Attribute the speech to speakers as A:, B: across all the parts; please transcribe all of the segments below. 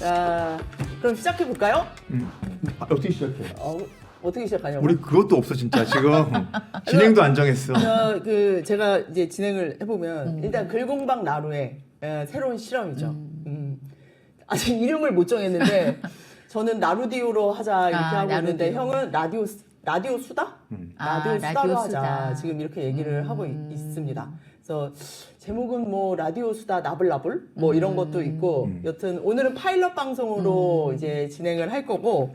A: 자, 그럼 시작해 볼까요?
B: 어떻게 시작해?
A: 어떻게 시작하냐고?
B: 우리 그것도 없어 진짜 지금 진행도 안 정했어.
A: 제가 이제 진행을 해보면 일단 글공방 나루의 새로운 실험이죠. 아직 이름을 못 정했는데 저는 나루디오로 하자 이렇게 하고
C: 나루디오.
A: 있는데 형은 라디오 수다? 라디오 수다로
C: 라디오
A: 하자.
C: 수다.
A: 지금 이렇게 얘기를 하고 있습니다. 그래서 제목은 뭐 라디오 수다 나불나불 뭐 이런 것도 있고 여튼 오늘은 파일럿 방송으로 이제 진행을 할 거고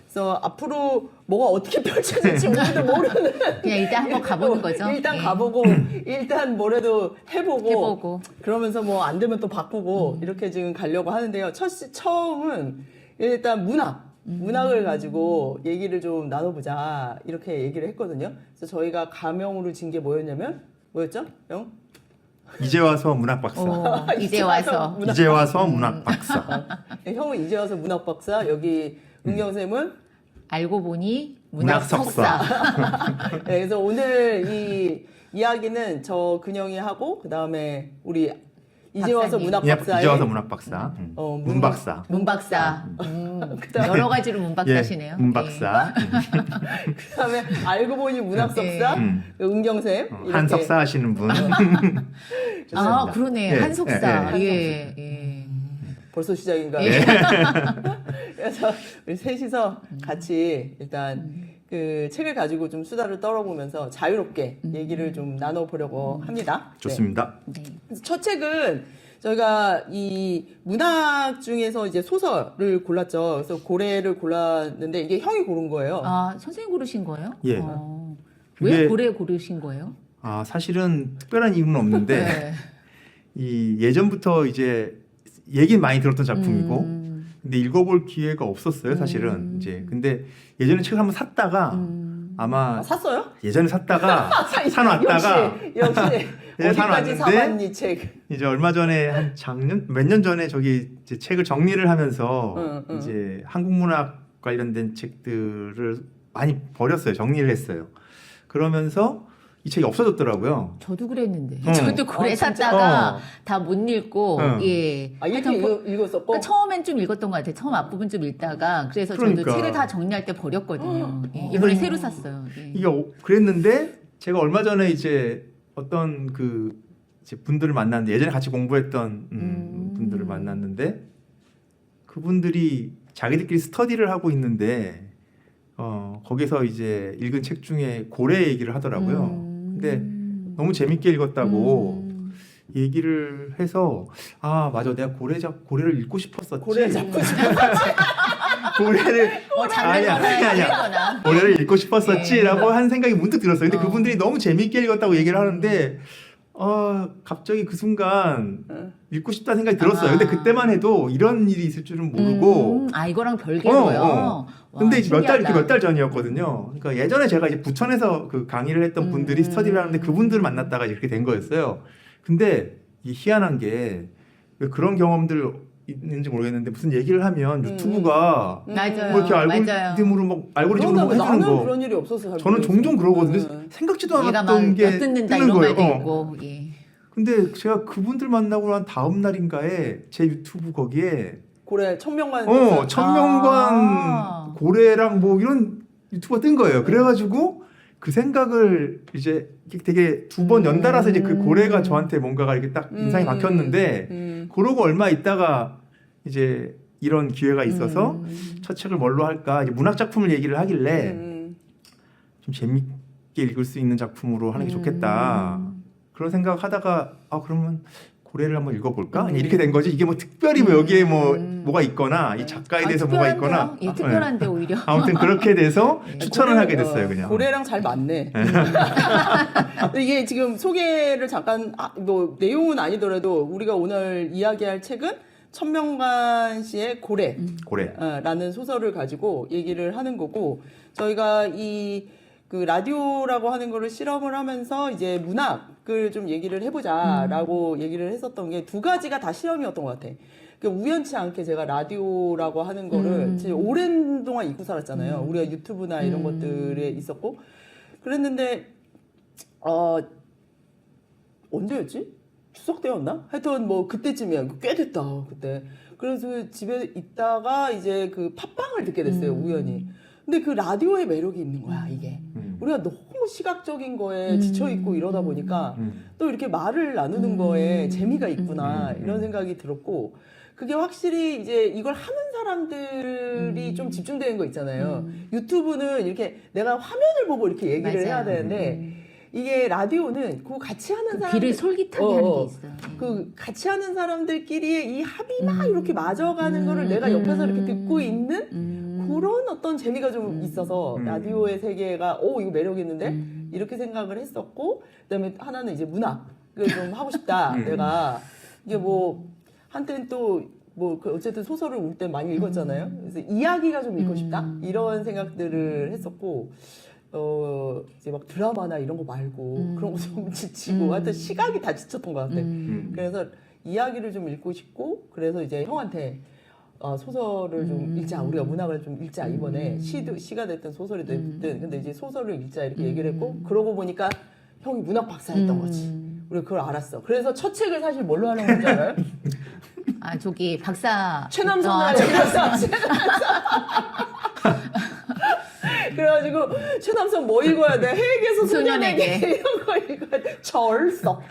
A: 그래서 앞으로 뭐가 어떻게 펼쳐질지 우리도 모르는
C: 그냥 일단 한번 가보는 거죠.
A: 일단
C: 예.
A: 가보고 일단 뭐래도 해보고
C: 해보고.
A: 그러면서 뭐 안 되면 또 바꾸고 이렇게 지금 가려고 하는데요. 처음은 일단 문학을 가지고 얘기를 좀 나눠보자 이렇게 얘기를 했거든요. 그래서 저희가 가명으로 진 게 뭐였죠? 형?
B: 이제 와서 문학 박사.
C: 이제 와서.
B: 이제 와서 문학 박사.
A: 형은 이제 와서 문학 박사, 여기 은경 쌤은
C: 알고 보니
B: 문학
C: 문학
B: 석사.
C: 석사.
A: 네, 그래서 오늘 이 이야기는 저 근영이 하고 그 다음에 우리 이제 와서
C: 박사님.
A: 문학
B: 이제
A: 박사의
B: 와서 문학 박사. 문 박사.
C: 문 박사.
A: 그다음에
C: 여러 가지로 문 박사시네요.
B: 문 박사.
A: 그다음에 알고 보니 문학 석사 은경 쌤 이렇게.
B: 한 석사 하시는 분.
C: 아, 그러네.
B: 예,
C: 한 석사.
A: 예,
C: 예. 예.
A: 벌써 시작인가요?
C: 예.
A: 그래서 우리 셋이서 같이 일단 그 책을 가지고 좀 수다를 떨어보면서 자유롭게 얘기를 좀 나눠보려고 합니다. 네.
B: 좋습니다.
C: 네.
A: 그래서 첫 책은 저희가 이 문학 중에서 이제 소설을 골랐죠. 그래서 고래를 골랐는데 이게 형이 고른 거예요.
C: 아, 선생님 고르신 거예요?
B: 예.
C: 왜
B: 그게-
C: 고래 고르신 거예요?
B: 아 사실은 특별한 이유는 없는데
C: 네.
B: 이 예전부터 이제 얘기 많이 들었던 작품이고. 근데 읽어볼 기회가 없었어요, 사실은. 이제 근데 예전에 책을 한번 샀다가 아마
A: 샀어요?
B: 예전에 샀다가 사놨다가
A: 역시
B: 네,
A: 어디까지
B: 사놨는데
A: 사봤니 책?
B: 이제 얼마 전에 한 작년 몇 년 전에 저기 이제 책을 정리를 하면서
A: 응.
B: 이제 한국 문학 관련된 책들을 많이 버렸어요, 정리를 했어요. 그러면서 이 책이 없어졌더라고요.
C: 저도 그랬는데.
B: 어.
C: 저도 고래
A: 아, 진짜?
C: 샀다가
B: 어.
C: 다 못 읽고,
B: 어.
C: 예.
A: 아 이렇게
C: 하여튼
A: 읽었었고?
C: 그러니까 처음엔 좀 읽었던 것 같아요. 처음 앞부분 좀 읽다가. 그래서
B: 그러니까.
C: 저도 책을 다 정리할 때 버렸거든요. 예. 이번에 새로 샀어요. 예.
B: 이게 그랬는데 제가 얼마 전에 이제 어떤 그 이제 분들을 만났는데 예전에 같이 공부했던 분들을 만났는데 그분들이 자기들끼리 스터디를 하고 있는데 거기서 이제 읽은 책 중에 고래 얘기를 하더라고요. 근데 너무 재밌게 읽었다고 얘기를 해서 아 맞아 내가 고래를 읽고 싶었었지.
A: 고래 잡고
B: 고래를
C: 장르거나
B: 아니야.
C: 장르거나.
B: 고래를 읽고 싶었었지라고 한 생각이 문득 들었어요. 근데
C: 어.
B: 그분들이 너무 재미있게 읽었다고 얘기를 하는데 갑자기 그 순간 읽고 싶다는 생각이 들었어요. 근데 그때만 해도 이런 일이 있을 줄은 모르고
C: 아, 이거랑 별개로요? 와,
B: 근데 이제 몇
C: 신기하다.
B: 달 전이었거든요. 그러니까 예전에 제가 이제 부천에서 그 강의를 했던 분들이 스터디를 하는데 그분들을 만났다가 이렇게 된 거였어요. 근데 이 희한한 게 왜 그런 경험들 있는지 모르겠는데 무슨 얘기를 하면 유튜브가
C: 맞아요.
B: 뭐 이렇게
C: 맞아요.
B: 알고리즘으로 막 알고리즘으로 막 해주는
A: 나는
B: 거.
A: 그런 일이 없어서 잘
B: 저는
A: 모르겠어요.
B: 종종 그러거든요. 생각지도
C: 얘가 막
B: 않았던 게
C: 엿듣는다
B: 뜨는
C: 이런
B: 거예요.
C: 말도 있고. 예.
B: 근데 제가 그분들 만나고 난 다음 날인가에 제 유튜브 거기에
A: 고래 천명만
B: 천명관
C: 아.
B: 고래랑 뭐 이런 유튜브가 뜬 거예요. 그래가지고 그 생각을 이제 되게 두 번 연달아서 이제 그 고래가 저한테 뭔가가 이렇게 딱 인상이 박혔는데 그러고 얼마 있다가 이제 이런 기회가 있어서 첫 책을 뭘로 할까 이제 문학 작품을 얘기를 하길래 좀 재밌게 읽을 수 있는 작품으로 하는 게 좋겠다 그런 생각하다가 그러면 고래를 한번 읽어볼까 이렇게 된 거지. 이게 뭐 특별히 뭐 여기에 뭐가 있거나 이 작가에 대해서 뭐가 있거나
C: 예, 특별한데 오히려.
B: 아무튼 그렇게 돼서 추천을 하게 됐어요. 그냥
A: 고래랑 잘 맞네. 이게 지금 소개를 잠깐 뭐 내용은 아니더라도 우리가 오늘 이야기할 책은 천명관 씨의 고래.
B: 고래
A: 라는 소설을 가지고 얘기를 하는 거고 저희가 이 그 라디오라고 하는 거를 실험을 하면서 이제 문학을 좀 얘기를 해보자라고 얘기를 했었던 게 두 가지가 다 실험이었던 것 같아. 그러니까 우연치 않게 제가 라디오라고 하는 거를 진짜 오랜 동안 잊고 살았잖아요. 우리가 유튜브나 이런 것들에 있었고 그랬는데 언제였지? 추석 때였나? 하여튼 뭐 그때쯤이야. 꽤 됐다 그때. 그래서 집에 있다가 이제 그 팟빵을 듣게 됐어요. 우연히. 근데 그 라디오의 매력이 있는 거야 이게. 우리가 너무 시각적인 거에 지쳐 있고 이러다 보니까 또 이렇게 말을 나누는 거에 재미가 있구나 이런 생각이 들었고. 그게 확실히 이제 이걸 하는 사람들이 좀 집중되는 거 있잖아요. 유튜브는 이렇게 내가 화면을 보고 이렇게 얘기를
C: 맞아요.
A: 해야 되는데 이게 라디오는 그 같이 하는 사람들
C: 귀를 솔깃하게 하는 게 있어요.
A: 그 같이 하는 사람들끼리의 이 합이 막 이렇게 맞아가는 거를 내가 옆에서 이렇게 듣고 있는 그런 어떤 재미가 좀 있어서 라디오의 세계가 이거 매력 있는데 이렇게 생각을 했었고 그다음에 하나는 이제 문학을 좀 하고 싶다. 내가 이게 뭐 한때는 또 뭐 어쨌든 소설을 올 때 많이 읽었잖아요. 그래서 이야기가 좀 읽고 싶다 이런 생각들을 했었고 이제 막 드라마나 이런 거 말고 그런 거 좀 지치고 하여튼 시각이 다 지쳤던 것 같아. 그래서 이야기를 좀 읽고 싶고 그래서 이제 형한테 소설을 좀 읽자. 우리가 문학을 좀 읽자. 이번에 시가 됐든 소설이 됐든 근데 이제 소설을 읽자 이렇게 얘기를 했고 그러고 보니까 형이 문학 박사였던 거지. 우리가 그걸 알았어. 그래서 첫 책을 사실 뭘로 하려고 했는지 알아요?
C: 아 저기 박사
A: 최남선을 그래가지고 최남선 뭐 읽어야 돼? 해외에서 소년에게
C: 소년에게.
A: 이런 거 읽어야 돼. 절석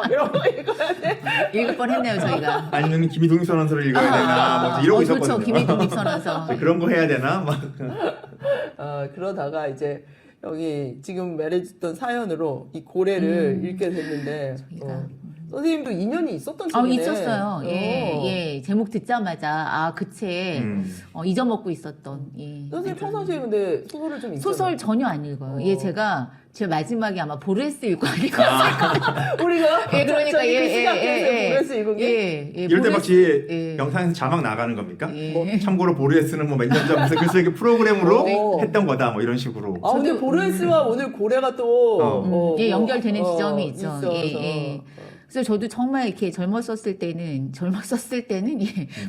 A: 이런 거 읽어야 돼.
C: 읽을 뻔했네요 저희가.
B: 아니면 김희동이 선언서를 읽어야 되나 뭐 이러고
C: 그렇죠.
B: 있었거든요.
C: 김희동 선언서.
B: 그런 거 해야 되나 막.
A: 그러다가 이제 여기 지금 말해줬던 사연으로 이 고래를 읽게 됐는데 선생님도 인연이 있었던 책이네.
C: 있었어요. 예. 제목 듣자마자 그 책 잊어먹고 있었던. 예.
A: 선생님 평상시에 근데 소설을 좀 읽잖아요.
C: 소설 전혀 안 읽어요. 제 마지막에 아마 보레스 읽고 아니었어요.
A: 우리가
C: 예, 그러니까
A: 보레스 읽은 게
B: 이럴 때 마치
C: 예.
B: 영상에서 자막 나가는 겁니까?
C: 예.
B: 참고로 보르헤스는 뭐 몇 년 전 무슨 글쓰기 프로그램으로
A: 네.
B: 했던 거다 뭐 이런 식으로.
A: 근데 보레스와 오늘 고래가 또
C: 연결되는 지점이 있죠.
A: 있어서.
C: 예. 그래서 저도 정말 이렇게 젊었을 때는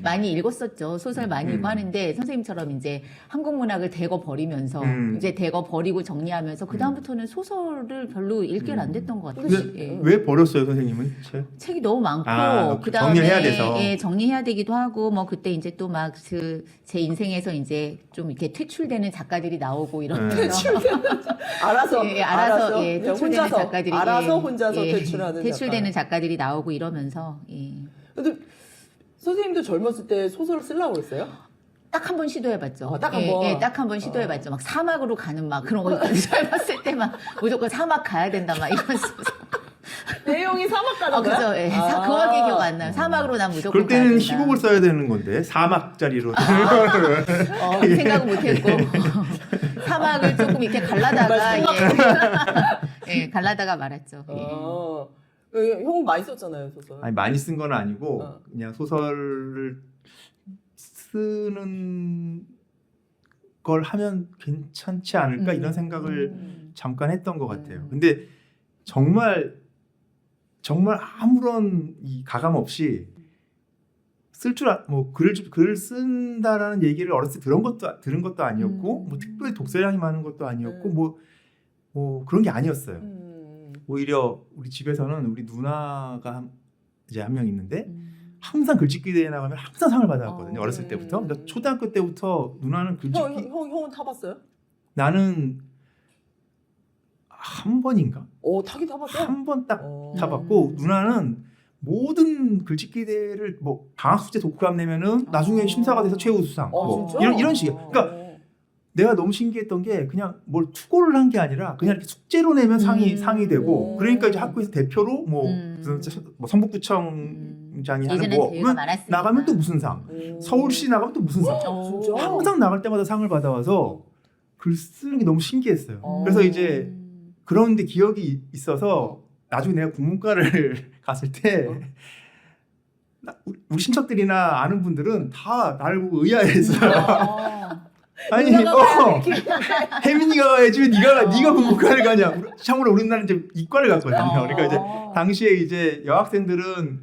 C: 많이 읽었었죠. 소설 많이 읽고 하는데 선생님처럼 이제 한국 문학을 대거 버리면서 이제 대거 버리고 정리하면서 그 다음부터는 소설을 별로 읽게 안 됐던 것 같아요.
B: 근데 왜 버렸어요, 선생님은? 책?
C: 책이 너무 많고 그다음에
B: 정리해야 돼서.
C: 정리해야 되기도 하고 뭐 그때 이제 또 막 제 인생에서 이제 좀 이렇게 퇴출되는 작가들이 나오고 이러면서
A: 알아서
C: 퇴출되는 작가들이
A: 혼자서 퇴출하는
C: 퇴출되는 작가들이 나오고 이러면서
A: 근데 선생님도 젊었을 때 소설을 쓰려고 그랬어요?
C: 딱 한 번 시도해봤죠.
A: 딱 한 번.
C: 딱 한 번 시도해봤죠. 막 사막으로 가는 막 그런 거 젊었을 때 막 무조건 사막 가야 된다 막 이러면서.
A: 내용이 사막 가는 거야?
C: 그죠. 예. 그거밖에 기억 안 나요. 사막으로 난 무조건
B: 그럴 때는
C: 가야 된다.
B: 희곡을 써야 되는 건데 사막짜리로.
C: 생각은 못했고 사막을 조금 이렇게 갈라다가 갈라다가 말았죠.
A: 형은 많이 썼잖아요 소설.
B: 아니 많이 쓴 건 아니고 그냥 소설을 쓰는 걸 하면 괜찮지 않을까 이런 생각을 잠깐 했던 것 같아요. 근데 정말 아무런 이 가감 없이 쓸 줄 글을 쓴다라는 얘기를 어렸을 때 들은 것도 아니었고 뭐 특별히 독서량이 많은 것도 아니었고 뭐 그런 게 아니었어요. 오히려 우리 집에서는 우리 누나가 이제 한 명 있는데 항상 글짓기 대회 나가면 항상 상을 받아왔거든요. 어렸을 때부터. 그러니까 초등학교 때부터 누나는 글짓기.
A: 형은 타봤어요?
B: 나는 한 번인가?
A: 타긴 타봤어요?
B: 한 번 딱 타봤고 누나는 모든 글짓기 대회를 뭐 방학 숙제 독후감 내면은 나중에 심사가 돼서 최우수상 뭐 이런 식이에요. 그러니까 내가 너무 신기했던 게 그냥 뭘 투고를 한 게 아니라 그냥 이렇게 숙제로 내면 상이 되고 그러니까 이제 학교에서 대표로 뭐 성북구청장이 하는 뭐 그러면 나가면 또 무슨 상, 서울시 나가면 또 무슨 상, 항상 나갈 때마다 상을 받아와서 글 쓰는 게 너무 신기했어요. 그래서 이제 그런데 기억이 있어서 나중에 내가 국문과를 갔을 때 우리 친척들이나 아는 분들은 다 나를 보고 의아해했어요. 아니, 혜민이가 가야지 네가 국문과를 가냐? 참고로 우리나라는 이제 이과를 갔거든요. 그러니까 이제 당시에 이제 여학생들은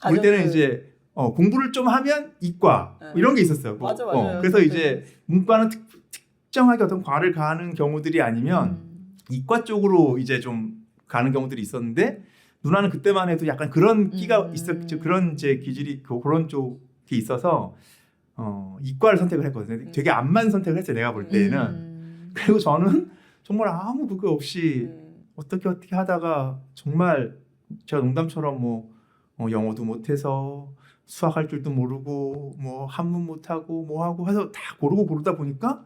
B: 우리 때는 이제 공부를 좀 하면 이과 뭐 이런 게 있었어요.
A: 맞아.
B: 그래서 이제 문과는 특정하게 어떤 과를 가는 경우들이 아니면 이과 쪽으로 이제 좀 가는 경우들이 있었는데 누나는 그때만 해도 약간 그런 끼가 있었죠.
C: 음.
B: 그런 이제 기질이 그런 쪽이 있어서 이과를 선택을 했거든요. 되게 암만 선택을 했어요. 내가 볼 때는. 그리고 저는 정말 아무 그거 없이 어떻게 하다가 정말 제가 농담처럼 뭐 영어도 못해서 수학할 줄도 모르고 뭐 한문 못하고 뭐 하고 해서 다 고르다 보니까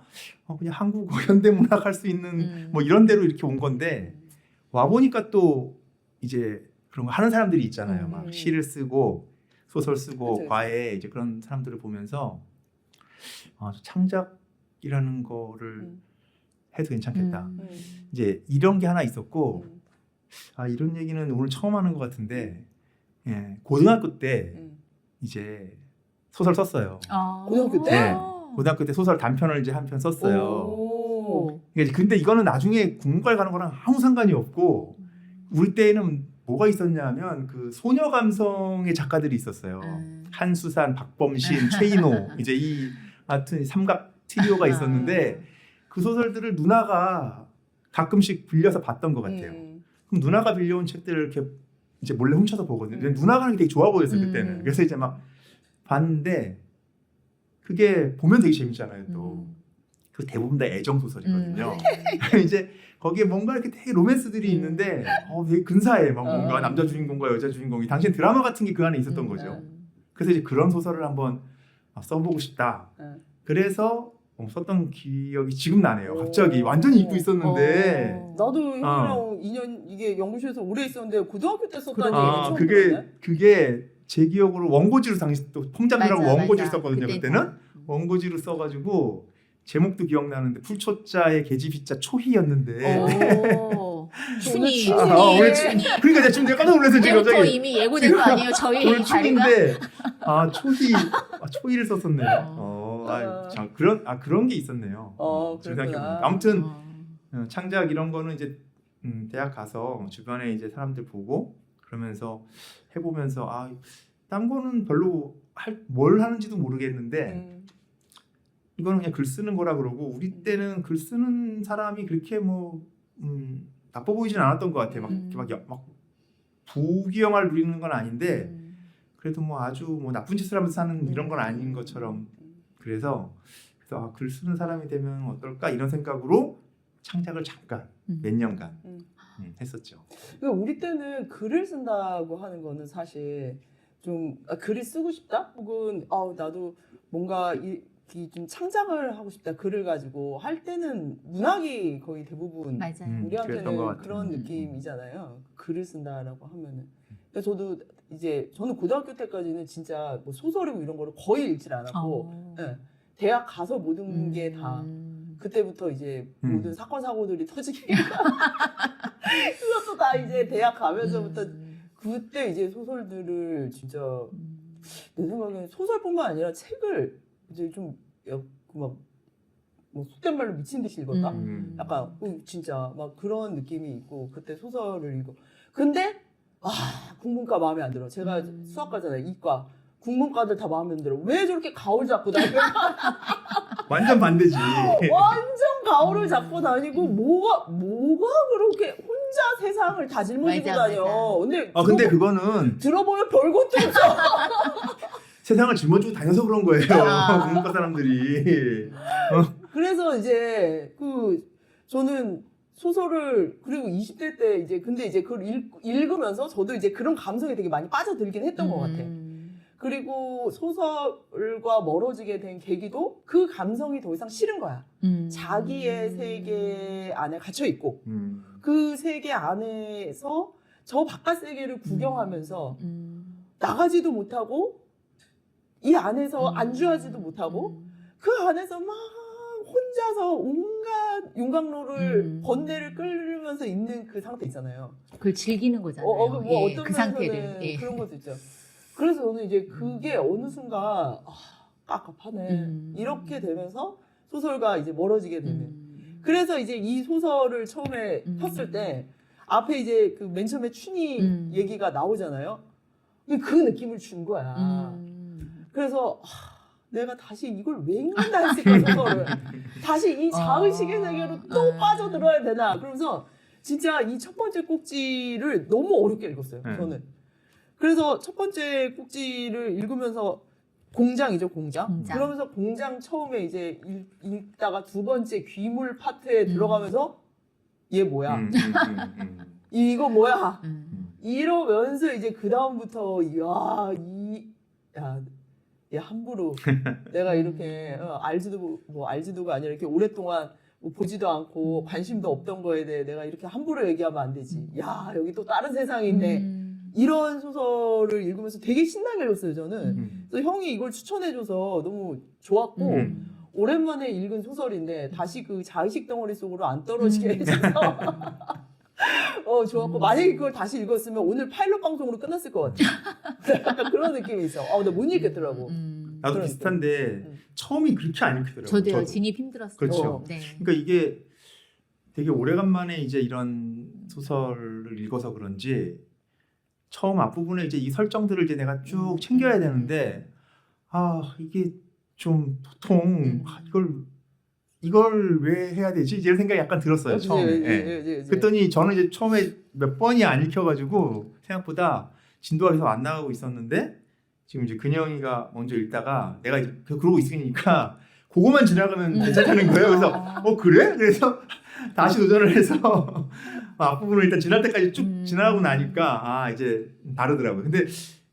B: 그냥 한국어 현대문학 할 수 있는 뭐 이런 데로 이렇게 온 건데 와 보니까 또 이제 그런 거 하는 사람들이 있잖아요. 막 시를 쓰고 소설 쓰고
A: 그쵸.
B: 과외 이제 그런 사람들을 보면서 창작이라는 거를 해도 괜찮겠다. 이제 이런 게 하나 있었고 이런 얘기는 오늘 처음 하는 것 같은데 예, 고등학교 때 이제 소설 썼어요.
A: 고등학교 때?
B: 네. 고등학교 때 소설 단편을 이제 한 편 썼어요.
A: 오.
B: 근데 이거는 나중에 국문과에 가는 거랑 아무 상관이 없고 우리 때에는 뭐가 있었냐면 그 소녀 감성의 작가들이 있었어요. 한수산, 박범신, 최인호 이제 이 하여튼 삼각 트리오가 있었는데 그 소설들을 누나가 가끔씩 빌려서 봤던 것 같아요. 그럼 누나가 빌려온 책들을 이렇게 이제 몰래 훔쳐서 보거든요. 근데 누나가 하는 게 되게 좋아 보였어요 그때는. 그래서 이제 막 봤는데 그게 보면 되게 재밌잖아요. 또 그 대부분 다 애정 소설이거든요. 이제 거기에 뭔가 이렇게 되게 로맨스들이 있는데 되게 근사해. 막 뭔가 남자 주인공과 여자 주인공이 당신 드라마 같은 게 그 안에 있었던 거죠. 그래서 이제 그런 소설을 한번 써보고 싶다. 그래서 썼던 기억이 지금 나네요. 갑자기 완전히 잊고 있었는데.
A: 나도 형이랑 2년 이게 연구실에서 오래 있었는데 고등학교 때 썼다니 처음
B: 그게
A: 들었네.
B: 그게 제 기억으로 원고지로 당시 또 퐁잡이라고
C: 맞아,
B: 원고지를
C: 맞아.
B: 썼거든요.
C: 그때
B: 그때는 원고지로 써가지고 제목도 기억나는데 풀초자에 계집희자 초희였는데.
C: 춘희.
B: 오늘 그러니까 제가 지금 내가 깜짝 놀랐어요. 지금
C: 그때부터
B: 갑자기
C: 이미 예고된 거 아니에요? 저희
B: 오늘
C: 자리가?
B: 춘인데 초희를 썼었네요. 그런 게 있었네요. 지금
A: 그렇구나.
B: 생각해보니까. 아무튼 창작 이런 거는 이제 대학 가서 주변에 이제 사람들 보고 그러면서 해보면서 딴 거는 별로 뭘 하는지도 모르겠는데 이거는 그냥 글 쓰는 거라 그러고 우리 때는 글 쓰는 사람이 그렇게 뭐 나빠 보이진 않았던 것 같아요. 막 부귀영화를 누리는 건 아닌데 그래도 뭐 아주 뭐 나쁜 짓을 하면서 사는 이런 건 아닌 것처럼 그래서 글 쓰는 사람이 되면 어떨까 이런 생각으로 창작을 잠깐 몇 년간 했었죠.
A: 그러니까 우리 때는 글을 쓴다고 하는 거는 사실 좀 글을 쓰고 싶다 혹은 나도 뭔가 좀 창작을 하고 싶다 글을 가지고 할 때는 문학이 거의 대부분
C: 맞아요.
A: 우리한테는 그런 느낌이잖아요. 글을 쓴다라고 하면은. 그러니까 저는 고등학교 때까지는 진짜 뭐 소설이고 이런 거를 거의 읽질 않았고 네. 대학 가서 모든 게 다 그때부터 이제 모든 사건 사고들이 터지니까 그것도 다 이제 대학 가면서부터 그때 이제 소설들을 진짜 내 생각에는 소설뿐만 아니라 책을 이제 좀 막 뭐 속된 말로 미친 듯이 읽었다. 약간 진짜 막 그런 느낌이 있고 그때 소설을 읽고 근데 국문과 마음에 안 들어. 제가 수학과잖아요. 이과 국문과들 다 마음에 안 들어. 왜 저렇게 가오를 잡고 다녀?
B: 완전 반대지.
A: 완전 가오를 잡고 다니고 뭐가 그렇게 혼자 세상을 다 짊어지고
C: 맞아,
A: 다녀.
C: 맞아.
A: 근데
B: 근데 그거는
A: 들어보면 별것도 없어.
B: 세상을 짊어지고 다녀서 그런 거예요. 국문과 사람들이.
A: 그래서 이제 저는 소설을 그리고 20대 때 이제 근데 이제 그걸 읽으면서 저도 이제 그런 감성에 되게 많이 빠져들긴 했던 것 같아. 그리고 소설과 멀어지게 된 계기도 그 감성이 더 이상 싫은 거야. 자기의 세계 안에 갇혀 있고 그 세계 안에서 저 바깥 세계를 구경하면서 나가지도 못하고 이 안에서 안주하지도 못하고 그 안에서 막 혼자서 온갖 윤곽로를 번뇌를 끌면서 있는 그 상태 있잖아요.
C: 그걸 즐기는 거잖아요.
A: 어떤
C: 그 상태를.
A: 면에서는 그런 것도 있죠. 그래서 저는 이제 그게 어느 순간 깝깝하네. 이렇게 되면서 소설과 이제 멀어지게 되는. 그래서 이제 이 소설을 처음에 폈을 때 앞에 이제 그 맨 처음에 춘희 얘기가 나오잖아요. 그 느낌을 준 거야. 그래서 내가 다시 이걸 왜 읽는다 했을까 소설을. 다시 이 자의식의 세계로 또 빠져들어야 되나. 그러면서 진짜 이 첫 번째 꼭지를 너무 어렵게 읽었어요.
B: 네.
A: 저는. 그래서 첫 번째 꼭지를 읽으면서 공장이죠, 공장. 그러면서 공장 처음에 이제 읽다가 두 번째 귀물 파트에 들어가면서 얘 뭐야? 이거 뭐야? 이러면서 이제 그 다음부터 얘 함부로 내가 이렇게 알지도가 아니라 이렇게 오랫동안 뭐 보지도 않고 관심도 없던 거에 대해 내가 이렇게 함부로 얘기하면 안 되지. 야, 여기 또 다른 세상이 있네. 이런 소설을 읽으면서 되게 신나게 읽었어요, 저는. 그래서 형이 이걸 추천해줘서 너무 좋았고, 오랜만에 읽은 소설인데, 다시 그 자의식 덩어리 속으로 안 떨어지게 해줘서, 좋았고, 만약에 그걸 다시 읽었으면 오늘 파일럿 방송으로 끝났을 것 같아. 약간 그런 느낌이 있어. 나 못 읽겠더라고.
B: 나도 비슷한데, 처음이 그렇게 안 읽히더라고요.
C: 저도요. 진입 힘들었어요.
B: 그렇죠.
C: 네.
B: 그러니까 이게 되게 오래간만에 이제 이런 소설을 읽어서 그런지 처음 앞부분에 이제 이 설정들을 이제 내가 쭉 챙겨야 되는데 이게 좀 보통 이걸 왜 해야 되지? 이런 생각이 약간 들었어요. 처음에. 그랬더니 저는 이제 처음에 몇 번이 안 읽혀가지고 생각보다 진도가 계속 안 나가고 있었는데 지금 이제 근영이가 먼저 읽다가 내가 이제 그러고 있으니까 그거만 지나가면 괜찮다는 거예요. 그래서 그래? 그래서 다시 도전을 해서 앞부분을 일단 지날 때까지 쭉 지나가고 나니까 이제 다르더라고요. 근데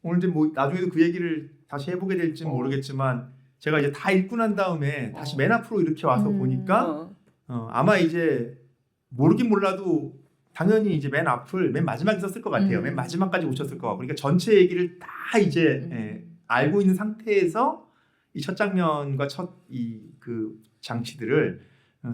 B: 오늘 이제 뭐 나중에도 그 얘기를 다시 해보게 될지는 모르겠지만 제가 이제 다 읽고 난 다음에 다시 맨 앞으로 이렇게 와서 보니까 아마 이제 모르긴 몰라도 당연히 이제 맨 마지막에 썼을 것 같아요. 맨 마지막까지 오셨을 것 같고 그러니까 전체 얘기를 다 이제 알고 있는 상태에서 이 첫 장면과 그 장치들을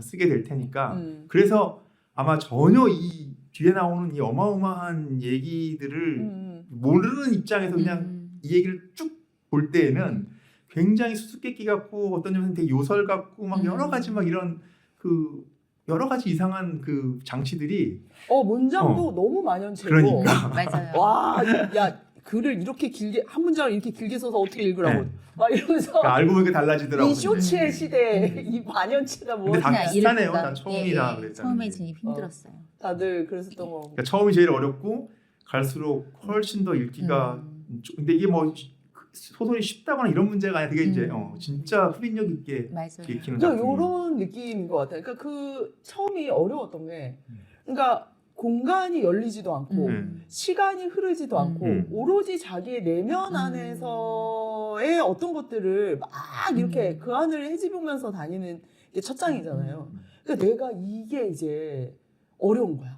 B: 쓰게 될 테니까 그래서 아마 전혀 이 뒤에 나오는 이 어마어마한 얘기들을 모르는 입장에서 그냥 이 얘기를 쭉 볼 때에는 굉장히 수수께끼 같고 어떤 점에서는 되게 요설 같고 막 여러 가지 막 이런 그 여러 가지 이상한 그 장치들이
A: 문장도 너무 만연체고
B: 그러니까
C: 맞아요.
A: 와, 야 글을 이렇게 길게 한 문장을 이렇게 길게 써서 어떻게 읽으라고 막 이러면서
B: 그러니까 알고 보니까 달라지더라고요.
A: 이 쇼츠의 시대에 이 만연체가
B: 근데
A: 뭐지?
B: 다 비슷하네요. 다 처음이라 그랬잖아요.
C: 처음에 진입 힘들었어요.
A: 다들 그랬었던 거.
B: 그러니까 처음이 제일 어렵고 갈수록 훨씬 더 읽기가 근데 이게 뭐 소설이 쉽다거나 이런 문제가 아니라 되게 이제 진짜 흡입력 있게
C: 맞아요.
B: 읽히는
A: 그러니까
B: 작품이
A: 이런 느낌인 것 같아요. 그러니까 그 처음이 어려웠던 게, 그러니까 공간이 열리지도 않고 시간이 흐르지도 않고 오로지 자기의 내면 안에서의 어떤 것들을 막 이렇게 그 안을 헤집으면서 다니는 게 첫 장이잖아요. 그러니까 내가 이게 이제 어려운 거야.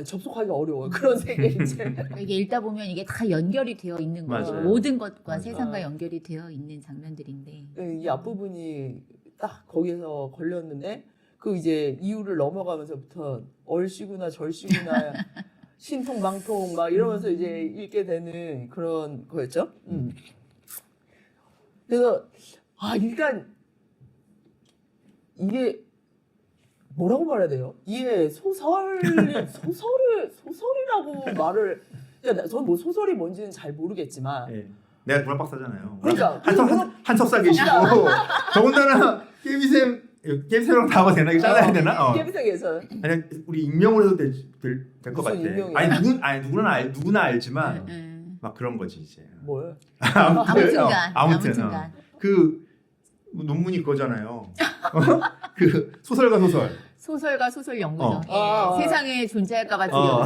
A: 접속하기 어려워요. 그런 세계 이제.
C: 이게 읽다 보면 이게 다 연결이 되어 있는 거죠.
B: 맞아요.
C: 모든 것과
B: 맞아요.
C: 세상과 연결이 되어 있는 장면들인데.
A: 이 앞부분이 딱 거기서 걸렸는데 그 이제 이유를 넘어가면서부터 얼씨구나 절씨구나 신통망통 막 이러면서 이제 읽게 되는 그런 거였죠. 그래서 일단 이게 뭐라고 말해야 돼요? 이게 소설이라고 말을 전 뭐 소설이 뭔지는 잘 모르겠지만
B: 내가 문학박사잖아요.
A: 그러니까
B: 한석사 계시고 더군다나 게임쌤이랑 다 하고 되나? 이거 잘라야 되나?
A: 게임상에서
B: 아니 우리 익명으로 해도 될 것 같아.
A: 익명이야?
B: 누구나 알지만 막 그런 거지 이제.
A: 뭐야?
C: 아무튼간.
B: 그 논문이 그거잖아요. 그 소설과 소설.
C: 소설과 소설 연구죠. 세상에 존재할까봐
B: 어.
C: 두려워.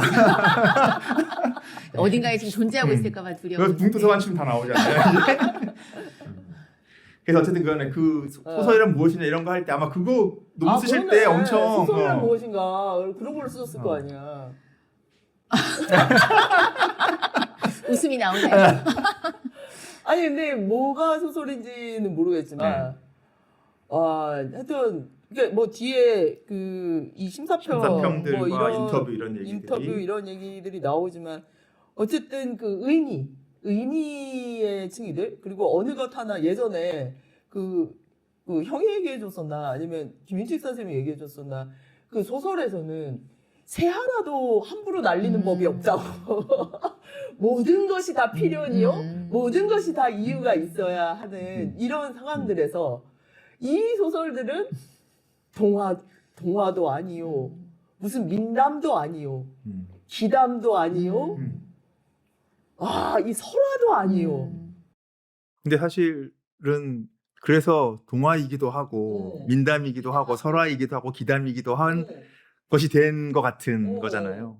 C: 어딘가에 지금 존재하고 있을까봐 두려워.
B: 그래서 붕도서 한춤 다 나오잖아요. 그래서 어쨌든 그거는 그 소설이란 무엇이냐 이런 거 할 때 아마 그거 논문 쓰실 때 엄청
A: 소설이란 무엇인가 그런 걸 쓰셨을 거 아니야.
C: 웃음이 나오네요.
A: 아니 근데 뭐가 소설인지는 모르겠지만 하여튼 그러니까 뭐 뒤에 그 이
B: 심사평들과
A: 뭐 이런
B: 인터뷰
A: 이런 얘기들이 나오지만 어쨌든 그 의미의 층이들 그리고 어느 것 하나 예전에 그 형이 얘기해줬었나 아니면 김인식 선생님이 얘기해줬었나 그 소설에서는 새 하나도 함부로 날리는 법이 없다고 모든 것이 다 필연이요 모든 것이 다 이유가 있어야 하는 이런 상황들에서 이 소설들은 동화도 아니요 무슨 민담도 아니요.
B: 음.
A: 기담도 아니요. 이 설화도 아니요.
B: 근데 사실은 그래서 동화이기도 하고
A: 네.
B: 민담이기도 하고 설화이기도 하고 기담이기도 한 것이 된 것 같은 거잖아요.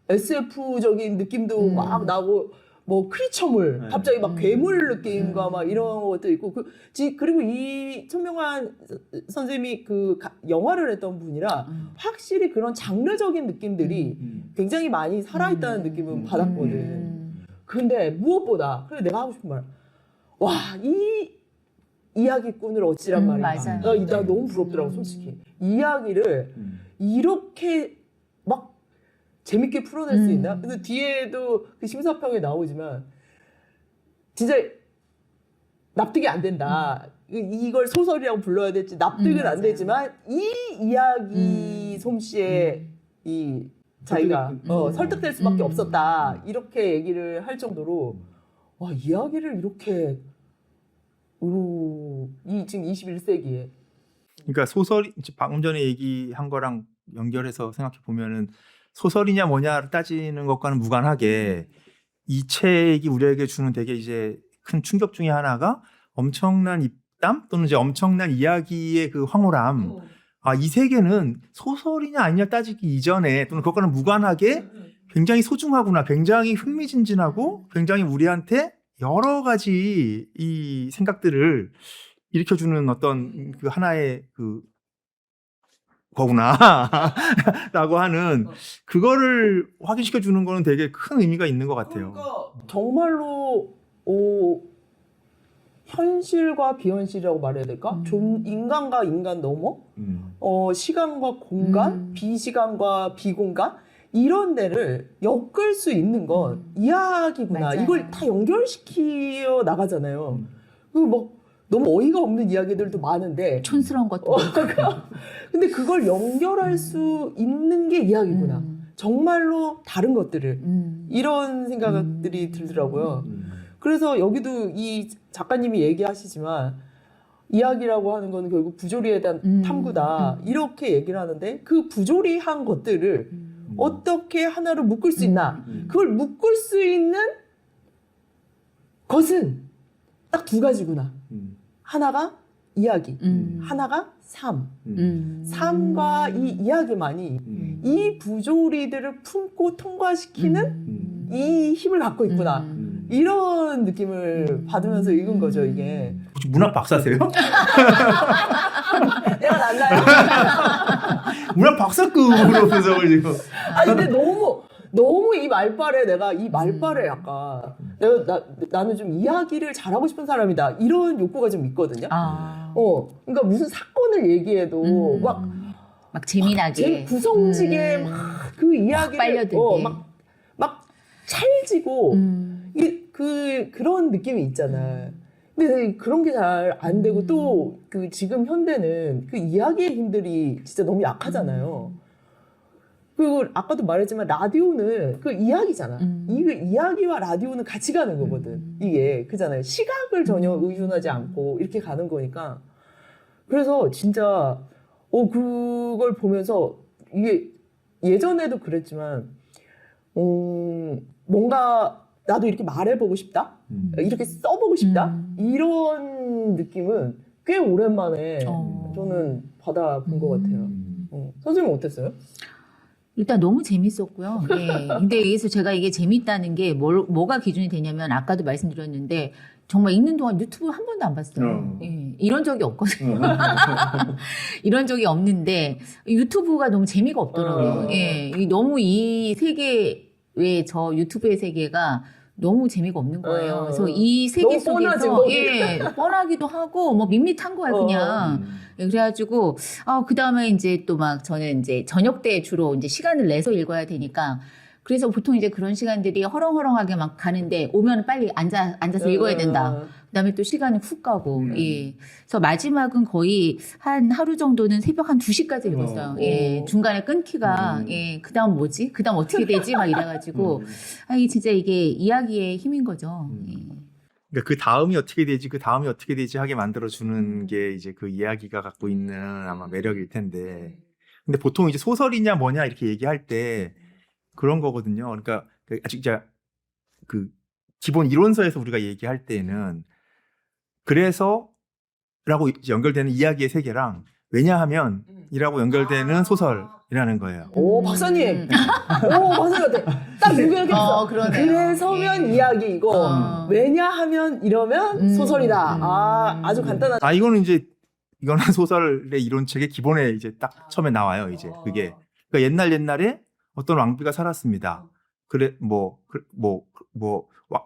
A: SF적인 느낌도 막 나고 뭐 크리처물
B: 네.
A: 갑자기 막 괴물 느낌과 막 이런 것도 있고 그리고 이 천명환 선생님이 그 영화를 했던 분이라 확실히 그런 장르적인 느낌들이 굉장히 많이 살아있다는 느낌은 받았거든. 근데 무엇보다 그래 내가 하고 싶은 말, 와 이 이야기꾼을 어찌란 말인가.
C: 맞아요.
A: 나 너무 부럽더라고 솔직히. 이야기를 이렇게 막 재밌게 풀어낼 수 있나? 그래서 뒤에도 그 심사평에 나오지만 진짜 납득이 안 된다. 이걸 소설이라고 불러야 될지 납득은 안
C: 맞아요.
A: 되지만 이 이야기 솜씨에 이 자기가 설득될 수밖에 없었다. 이렇게 얘기를 할 정도로 와 이야기를 이렇게 이 지금 21세기에
B: 그러니까 소설이 방금 전에 얘기한 거랑 연결해서 생각해 보면은 소설이냐 뭐냐를 따지는 것과는 무관하게 이 책이 우리에게 주는 되게 이제 큰 충격 중에 하나가 엄청난 입담 또는 이제 엄청난 이야기의 그 황홀함. 이 세계는 소설이냐 아니냐 따지기 이전에 또는 그것과는 무관하게 굉장히 소중하구나, 굉장히 흥미진진하고 굉장히 우리한테 여러 가지 이 생각들을 일으켜주는 어떤 그 하나의 그 거구나 라고 하는 그거를 확인시켜 주는 거는 되게 큰 의미가 있는 것 같아요.
A: 그러니까 정말로 현실과 비현실이라고 말해야 될까? 좀 인간과 인간 넘어 시간과 공간, 비시간과 비공간 이런 데를 엮을 수 있는 건 이야기구나.
C: 맞아요.
A: 이걸 다 연결시켜 나가잖아요. 그리고 뭐 너무 어이가 없는 이야기들도 많은데
C: 촌스러운 것도
A: 근데 그걸 연결할 수 있는 게 이야기구나. 정말로 다른 것들을 이런 생각들이 들더라고요. 그래서 여기도 이 작가님이 얘기하시지만 이야기라고 하는 건 결국 부조리에 대한 탐구다. 이렇게 얘기를 하는데 그 부조리한 것들을 어떻게 하나로 묶을 수 있나. 그걸 묶을 수 있는 것은 딱 두 가지구나. 하나가 이야기, 하나가 삶. 삶과 이 이야기만이 이 부조리들을 품고 통과시키는 이 힘을 갖고 있구나. 이런 느낌을 받으면서 읽은 거죠, 이게.
B: 혹시 문학 박사세요?
A: 내가 낫나요?
B: 문학 박사급으로 분석을 지금.
A: 근데 너무 이 말빨에 내가 이 말빨에 약간 나는 좀 이야기를 잘하고 싶은 사람이다. 이런 욕구가 좀 있거든요. 그러니까 무슨 사건을 얘기해도
C: 막 재미나게
A: 구성지게 막 그 이야기를
C: 빨려들게
A: 막 찰지고 그런 느낌이 있잖아. 근데 그런 게 잘 안 되고 또 그 지금 현대는 그 이야기의 힘들이 진짜 너무 약하잖아요. 그리고 아까도 말했지만 라디오는 그 이야기잖아. 이 이야기와 라디오는 같이 가는 거거든. 이게 그잖아요. 시각을 전혀 의존하지 않고 이렇게 가는 거니까. 그래서 진짜 그걸 보면서 이게 예전에도 그랬지만 뭔가 나도 이렇게 말해보고 싶다, 이렇게 써보고 싶다 이런 느낌은 꽤 오랜만에 저는 받아본 것 같아요. 선생님은 어땠어요?
C: 일단 너무 재밌었고요. 예. 근데 여기서 제가 이게 재밌다는 게 뭐가 기준이 되냐면 아까도 말씀드렸는데 정말 읽는 동안 유튜브 한 번도 안 봤어요. 예. 이런 적이 없거든요. 이런 적이 없는데 유튜브가 너무 재미가 없더라고요. 예. 너무 이 세계의 저 유튜브의 세계가 너무 재미가 없는 거예요. 그래서 이 세계 속에서 뻔하기도 하고 뭐 밋밋한 거야 그냥. 그래가지고 그 다음에 이제 또 막 저는 이제 저녁 때 주로 이제 시간을 내서 읽어야 되니까 그래서 보통 이제 그런 시간들이 허렁허렁하게 막 가는데 오면 빨리 앉아서 읽어야 된다. 그다음에 또 시간이 훅 가고. 예. 그래서 마지막은 거의 한 하루 정도는 새벽 한 2시까지 읽었어요. 예. 중간에 끊기가 그다음 뭐지? 그다음 어떻게 되지? 막 이래가지고 이게 진짜 이게 이야기의 힘인 거죠. 예.
B: 그러니까 그 다음이 어떻게 되지, 그 다음이 어떻게 되지 하게 만들어주는 게 이제 그 이야기가 갖고 있는 아마 매력일 텐데. 근데 보통 이제 소설이냐 뭐냐 이렇게 얘기할 때 그런 거거든요. 그러니까 아직 이제 그 기본 이론서에서 우리가 얘기할 때는 그래서라고 연결되는 이야기의 세계랑 왜냐하면 이라고 연결되는 소설이라는 거예요.
A: 오, 박사님. 오, 박사님. 딱 누구였겠어.
C: 그러네요.
A: 그래서면
C: 예.
A: 이야기 이거. 왜냐하면 이러면 소설이다. 아주 간단한.
B: 이거는 소설의 이론책의 기본에 이제 딱 처음에 나와요. 이제 그게 그러니까 옛날에 어떤 왕비가 살았습니다. 그래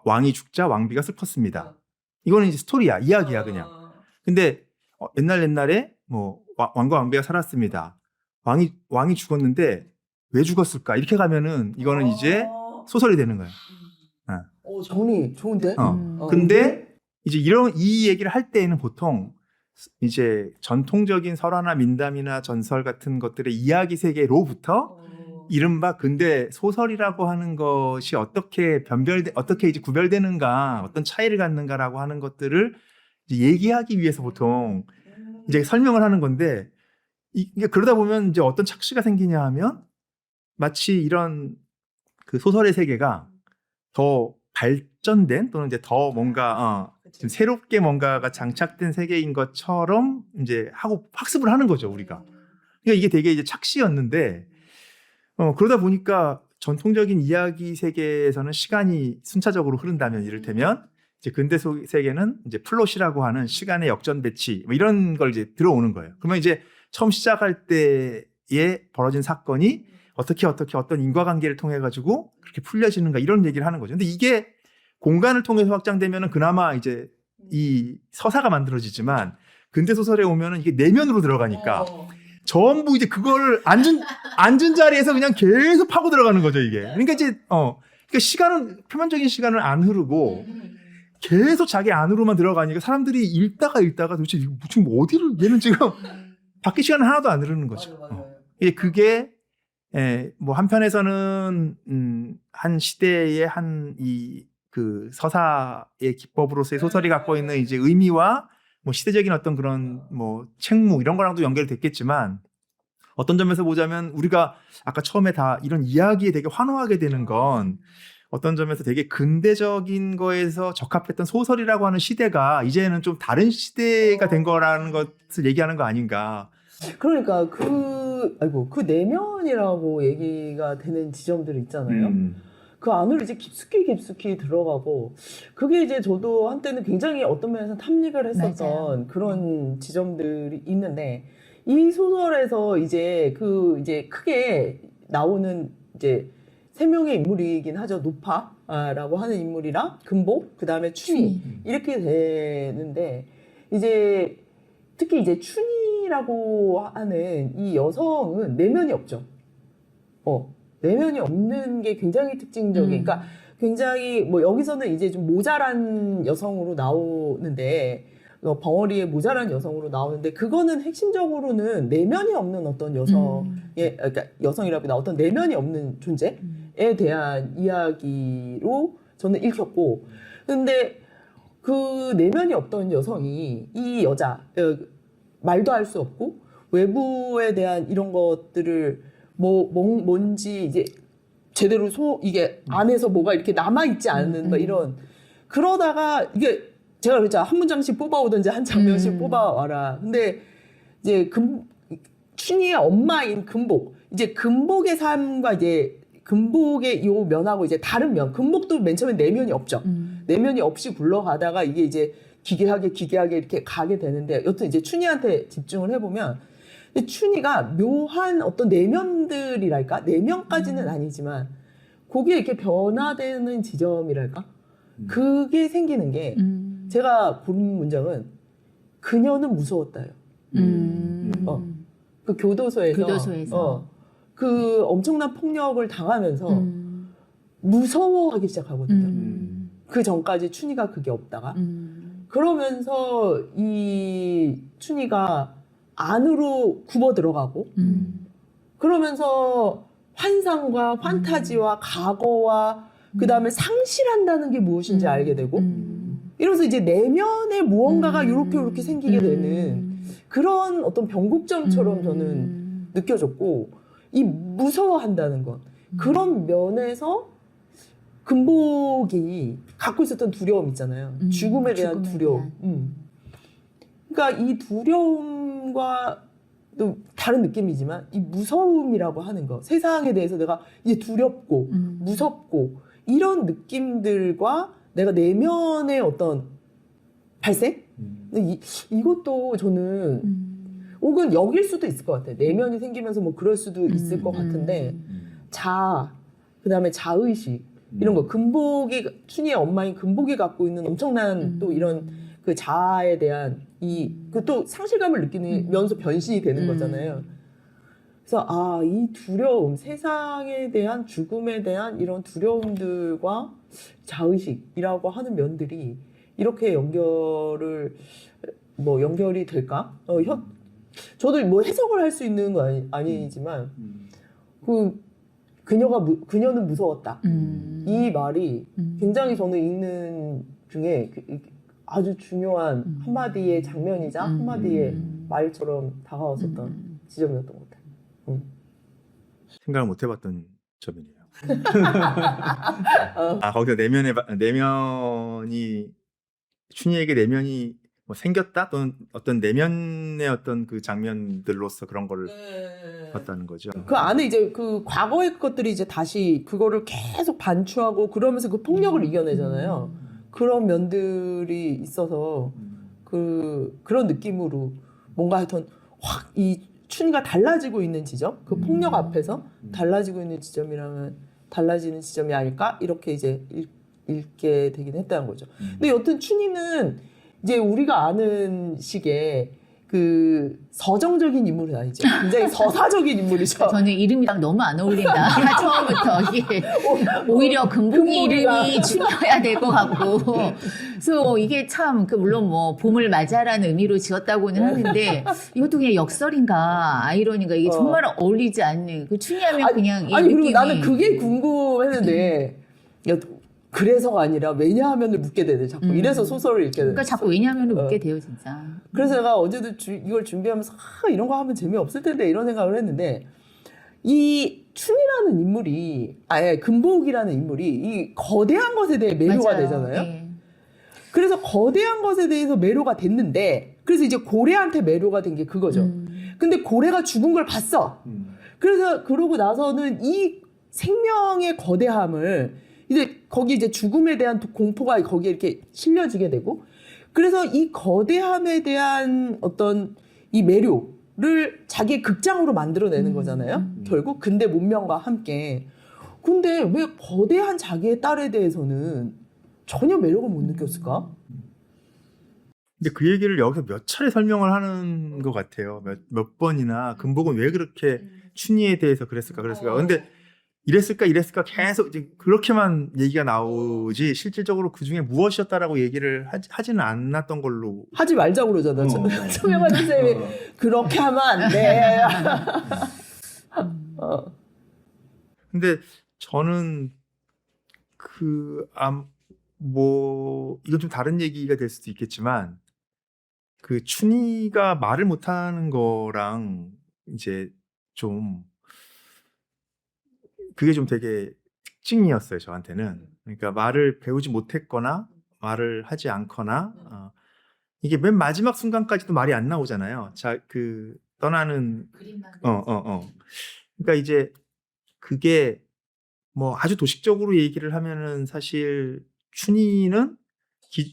B: 왕이 죽자 왕비가 슬펐습니다. 이거는 이제 스토리야, 이야기야 그냥. 근데 옛날에 뭐 왕과 왕비가 살았습니다. 왕이 죽었는데 왜 죽었을까? 이렇게 가면은 이거는 이제 소설이 되는 거예요.
A: 정리 좋은데?
B: 근데 이제 이 얘기를 할 때에는 보통 이제 전통적인 설화나 민담이나 전설 같은 것들의 이야기 세계로부터 이른바 근대 소설이라고 하는 것이 어떻게 이제 구별되는가, 어떤 차이를 갖는가라고 하는 것들을 이제 얘기하기 위해서 보통 이제 설명을 하는 건데, 이게 그러다 보면 이제 어떤 착시가 생기냐 하면 마치 이런 그 소설의 세계가 더 발전된 또는 이제 더 뭔가 좀 새롭게 뭔가가 장착된 세계인 것처럼 이제 하고 학습을 하는 거죠, 우리가. 그러니까 이게 되게 이제 착시였는데, 그러다 보니까 전통적인 이야기 세계에서는 시간이 순차적으로 흐른다면, 이를테면 이제 근대 세계는 이제 플롯이라고 하는 시간의 역전 배치 뭐 이런 걸 이제 들어오는 거예요. 그러면 이제 처음 시작할 때에 벌어진 사건이 어떻게 어떤 인과관계를 통해 가지고 그렇게 풀려지는가 이런 얘기를 하는 거죠. 근데 이게 공간을 통해서 확장되면은 그나마 이제 이 서사가 만들어지지만 근대 소설에 오면은 이게 내면으로 들어가니까 전부 이제 그걸 앉은 자리에서 그냥 계속 파고 들어가는 거죠, 이게. 그러니까 이제 그러니까 표면적인 시간은 안 흐르고 계속 자기 안으로만 들어가니까 사람들이 읽다가 도대체 지금 어디를 얘는 지금 밖에 시간은 하나도 안 흐르는 거죠. 그게 뭐 한편에서는 한 시대의 그 서사의 기법으로서의 소설이 갖고 있는 이제 의미와 뭐 시대적인 어떤 그런 뭐 책무 이런 거랑도 연결됐겠지만, 어떤 점에서 보자면 우리가 아까 처음에 다 이런 이야기에 되게 환호하게 되는 건 어떤 점에서 되게 근대적인 거에서 적합했던 소설이라고 하는 시대가 이제는 좀 다른 시대가 된 거라는 것을 얘기하는 거 아닌가.
A: 그러니까 그 내면이라고 얘기가 되는 지점들 있잖아요. 그 안으로 이제 깊숙이 들어가고, 그게 이제 저도 한때는 굉장히 어떤 면에서 탐닉을 했었던
C: 맞아요.
A: 그런 지점들이 있는데, 이 소설에서 이제 이제 크게 나오는 이제 세 명의 인물이긴 하죠. 노파라고 하는 인물이랑 금복, 그 다음에 춘희 이렇게 되는데, 이제 특히 이제 춘희라고 하는 이 여성은 내면이 없죠. 내면이 없는 게 굉장히 특징적이에요. 그러니까 굉장히 뭐 여기서는 이제 좀 모자란 여성으로 나오는데, 벙어리의 모자란 여성으로 나오는데, 그거는 핵심적으로는 내면이 없는 어떤 그러니까 여성이라고 어떤 내면이 없는 존재에 대한 이야기로 저는 읽혔고, 근데 그 내면이 없던 여성이 이 여자, 말도 할 수 없고 외부에 대한 이런 것들을 뭔지 이제 제대로 이게 안에서 뭐가 이렇게 남아있지 않는 거, 이런. 그러다가 이게 제가 그랬잖아. 한 문장씩 뽑아오든지 한 장면씩 뽑아와라. 근데 이제 춘희의 엄마인 금복, 이제 금복의 삶과 이제 금복의 요 면하고 이제 다른 면, 금복도 맨 처음에 내면이 없죠. 내면이 없이 굴러가다가 이게 이제 기괴하게 이렇게 가게 되는데, 여튼 이제 춘희한테 집중을 해보면, 춘희가 묘한 어떤 내면들이랄까? 내면까지는 아니지만, 그게 이렇게 변화되는 지점이랄까? 그게 생기는 게, 제가 고른 문장은, 그녀는 무서웠다요. 그 교도소에서. 그 엄청난 폭력을 당하면서, 무서워하기 시작하거든요. 그 전까지 춘희가 그게 없다가. 그러면서 이 춘희가 안으로 굽어 들어가고, 그러면서 환상과 판타지와 과거와 그 다음에 상실한다는 게 무엇인지 알게 되고, 이러면서 이제 내면에 무언가가 이렇게 생기게 되는 그런 어떤 변곡점처럼 저는 느껴졌고 이 무서워한다는 것 그런 면에서 금복이 갖고 있었던 두려움 있잖아요. 죽음에 대한 두려움. 그러니까 이 두려움과 또 다른 느낌이지만 이 무서움이라고 하는 거 세상에 대해서 내가 이제 두렵고 무섭고 이런 느낌들과 내가 내면의 어떤 발생? 근데 이것도 저는 혹은 여길 수도 있을 것 같아요. 내면이 생기면서 뭐 그럴 수도 있을 것 같은데 자아, 그 다음에 자의식 이런 거 금복이 춘희의 엄마인 금복이 갖고 있는 엄청난 또 이런 그 자아에 대한 그 또 상실감을 느끼면서 변신이 되는 거잖아요. 그래서 이 두려움, 세상에 대한 죽음에 대한 이런 두려움들과 자의식이라고 하는 면들이 이렇게 연결이 될까? 저도 뭐 해석을 할 수 있는 건 아니지만 그녀는 무서웠다. 이 말이 굉장히 저는 읽는 중에 아주 중요한 한마디의 장면이자 한마디의 말처럼 다가왔었던 지점이었던 것 같아요.
B: 생각을 못 해봤던 점이네요. 거기서 내면이 춘희에게 내면이 뭐 생겼다 또는 어떤 내면의 어떤 그 장면들로서 그런 걸 봤다는 거죠.
A: 그 안에 이제 그 과거의 것들이 이제 다시 그거를 계속 반추하고 그러면서 그 폭력을 이겨내잖아요. 그런 면들이 있어서 그런 느낌으로 뭔가 하여튼 확 이 춘희가 달라지고 있는 지점, 그 폭력 앞에서 달라지고 있는 지점이라면 달라지는 지점이 아닐까 이렇게 이제 읽게 되긴 했다는 거죠. 근데 여튼 춘희는 이제 우리가 아는 식의 그 서정적인 인물은 아니죠. 굉장히 서사적인 인물이죠.
C: 저는 이름이랑 너무 안 어울린다. 처음부터 이게 오히려 금복이 이름이 춘이어야 될 것 같고. 그래서 이게 참 물론 뭐 봄을 맞이하라는 의미로 지었다고는 하는데 이것도 그냥 역설인가 아이러니가 이게 정말 어울리지 않는 그 춘이하면 그냥 이
A: 아니 그리고
C: 느낌이
A: 나는 그게 궁금했는데 그래서가 아니라 왜냐하면을 묻게 되네 자꾸. 이래서 소설을 읽게 돼.
C: 그러니까 자꾸 왜냐하면을 묻게 돼요 진짜.
A: 그래서 내가 어제도 이걸 준비하면서 이런 거 하면 재미없을 텐데 이런 생각을 했는데 이 춘이라는 인물이 금복이라는 인물이 이 거대한 것에 대해 매료가
C: 맞아요.
A: 되잖아요.
C: 네.
A: 그래서 거대한 것에 대해서 매료가 됐는데 그래서 이제 고래한테 매료가 된 게 그거죠. 근데 고래가 죽은 걸 봤어. 그래서 그러고 나서는 이 생명의 거대함을 이제 거기 이제 죽음에 대한 공포가 거기에 이렇게 실려지게 되고 그래서 이 거대함에 대한 어떤 이 매료를 자기의 극장으로 만들어내는 거잖아요. 결국 근대 문명과 함께. 근데 왜 거대한 자기의 딸에 대해서는 전혀 매력을 못 느꼈을까?
B: 근데 그 얘기를 여기서 몇 차례 설명을 하는 것 같아요. 몇 번이나 금복은 왜 그렇게 춘희에 대해서 그랬을까. 근데 이랬을까 계속 이제 그렇게만 얘기가 나오지 실질적으로 그 중에 무엇이었다라고 얘기를 하지는 않았던 걸로.
A: 하지 말자고 그러잖아. 청명한 선생님이 그렇게 하면 안 돼.
B: 근데 저는 이건 좀 다른 얘기가 될 수도 있겠지만 그 춘희가 말을 못하는 거랑 이제 좀 그게 좀 되게 특징이었어요 저한테는. 그러니까 말을 배우지 못했거나 말을 하지 않거나 이게 맨 마지막 순간까지도 말이 안 나오잖아요. 떠나는 그러니까 이제 그게 뭐 아주 도식적으로 얘기를 하면은 사실 춘희는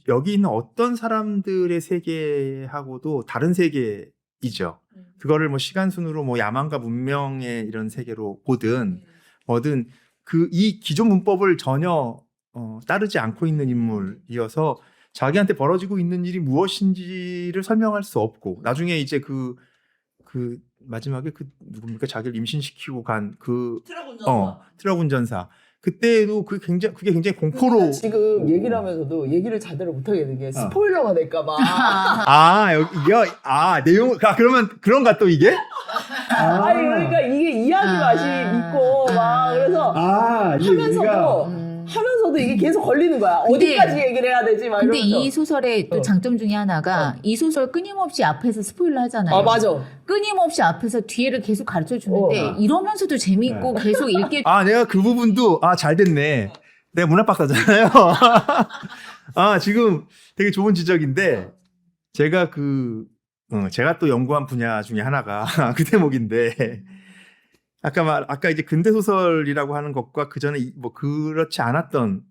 B: 여기 있는 어떤 사람들의 세계하고도 다른 세계이죠. 그거를 뭐 시간순으로 뭐 야망과 문명의 이런 세계로 보든 뭐든 이 기존 문법을 전혀 따르지 않고 있는 인물이어서 자기한테 벌어지고 있는 일이 무엇인지를 설명할 수 없고 나중에 이제 그 마지막에 누굽니까 자기를 임신시키고 간 트럭 운전사 그때도 그게 굉장히 공포로
A: 지금 얘기를 하면서도 얘기를 제대로 못하겠는 게 스포일러가 될까봐.
B: 내용 그러면 그런가 또 이게?
A: 아니 그러니까 이게 이야기 맛이 있고 막 그래서 하면서도 보면서도 이게 계속 걸리는 거야.
C: 근데-
A: 어디까지 얘기를 해야 되지? 막
C: 근데
A: 이러면서.
C: 이 소설의 또 장점 중에 하나가 이 소설 끊임없이 앞에서 스포일러 하잖아요.
A: 아, 맞아.
C: 끊임없이 앞에서 뒤에를 계속 가르쳐 주는데 이러면서도 재미있고 계속 읽게
B: 아, 내가 그 부분도 잘 됐네. 내가 문학 박사잖아요. 지금 되게 좋은 지적인데 제가 제가 또 연구한 분야 중에 하나가 그 대목인데 아까 이제 근대 소설이라고 하는 것과 그 전에 뭐 그렇지 않았던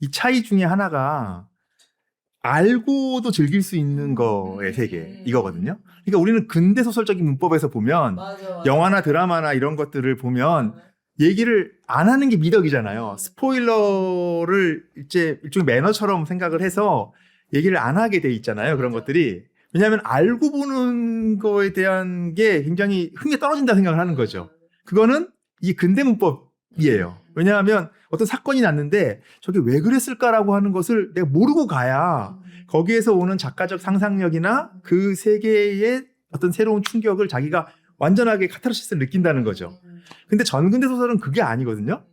B: 이 차이 중에 하나가 알고도 즐길 수 있는 거의 세계 이거거든요. 그러니까 우리는 근대 소설적인 문법에서 보면
A: 맞아.
B: 영화나 드라마나 이런 것들을 보면 얘기를 안 하는 게 미덕이잖아요. 스포일러를 이제 일종의 매너처럼 생각을 해서 얘기를 안 하게 돼 있잖아요. 그런 것들이. 왜냐하면 알고 보는 거에 대한 게 굉장히 흥이 떨어진다 생각을 하는 거죠. 그거는 이 근대 문법이에요. 왜냐하면 어떤 사건이 났는데 저게 왜 그랬을까라고 하는 것을 내가 모르고 가야 거기에서 오는 작가적 상상력이나 그 세계의 어떤 새로운 충격을 자기가 완전하게 카타르시스를 느낀다는 거죠. 근데 전근대 소설은 그게 아니거든요.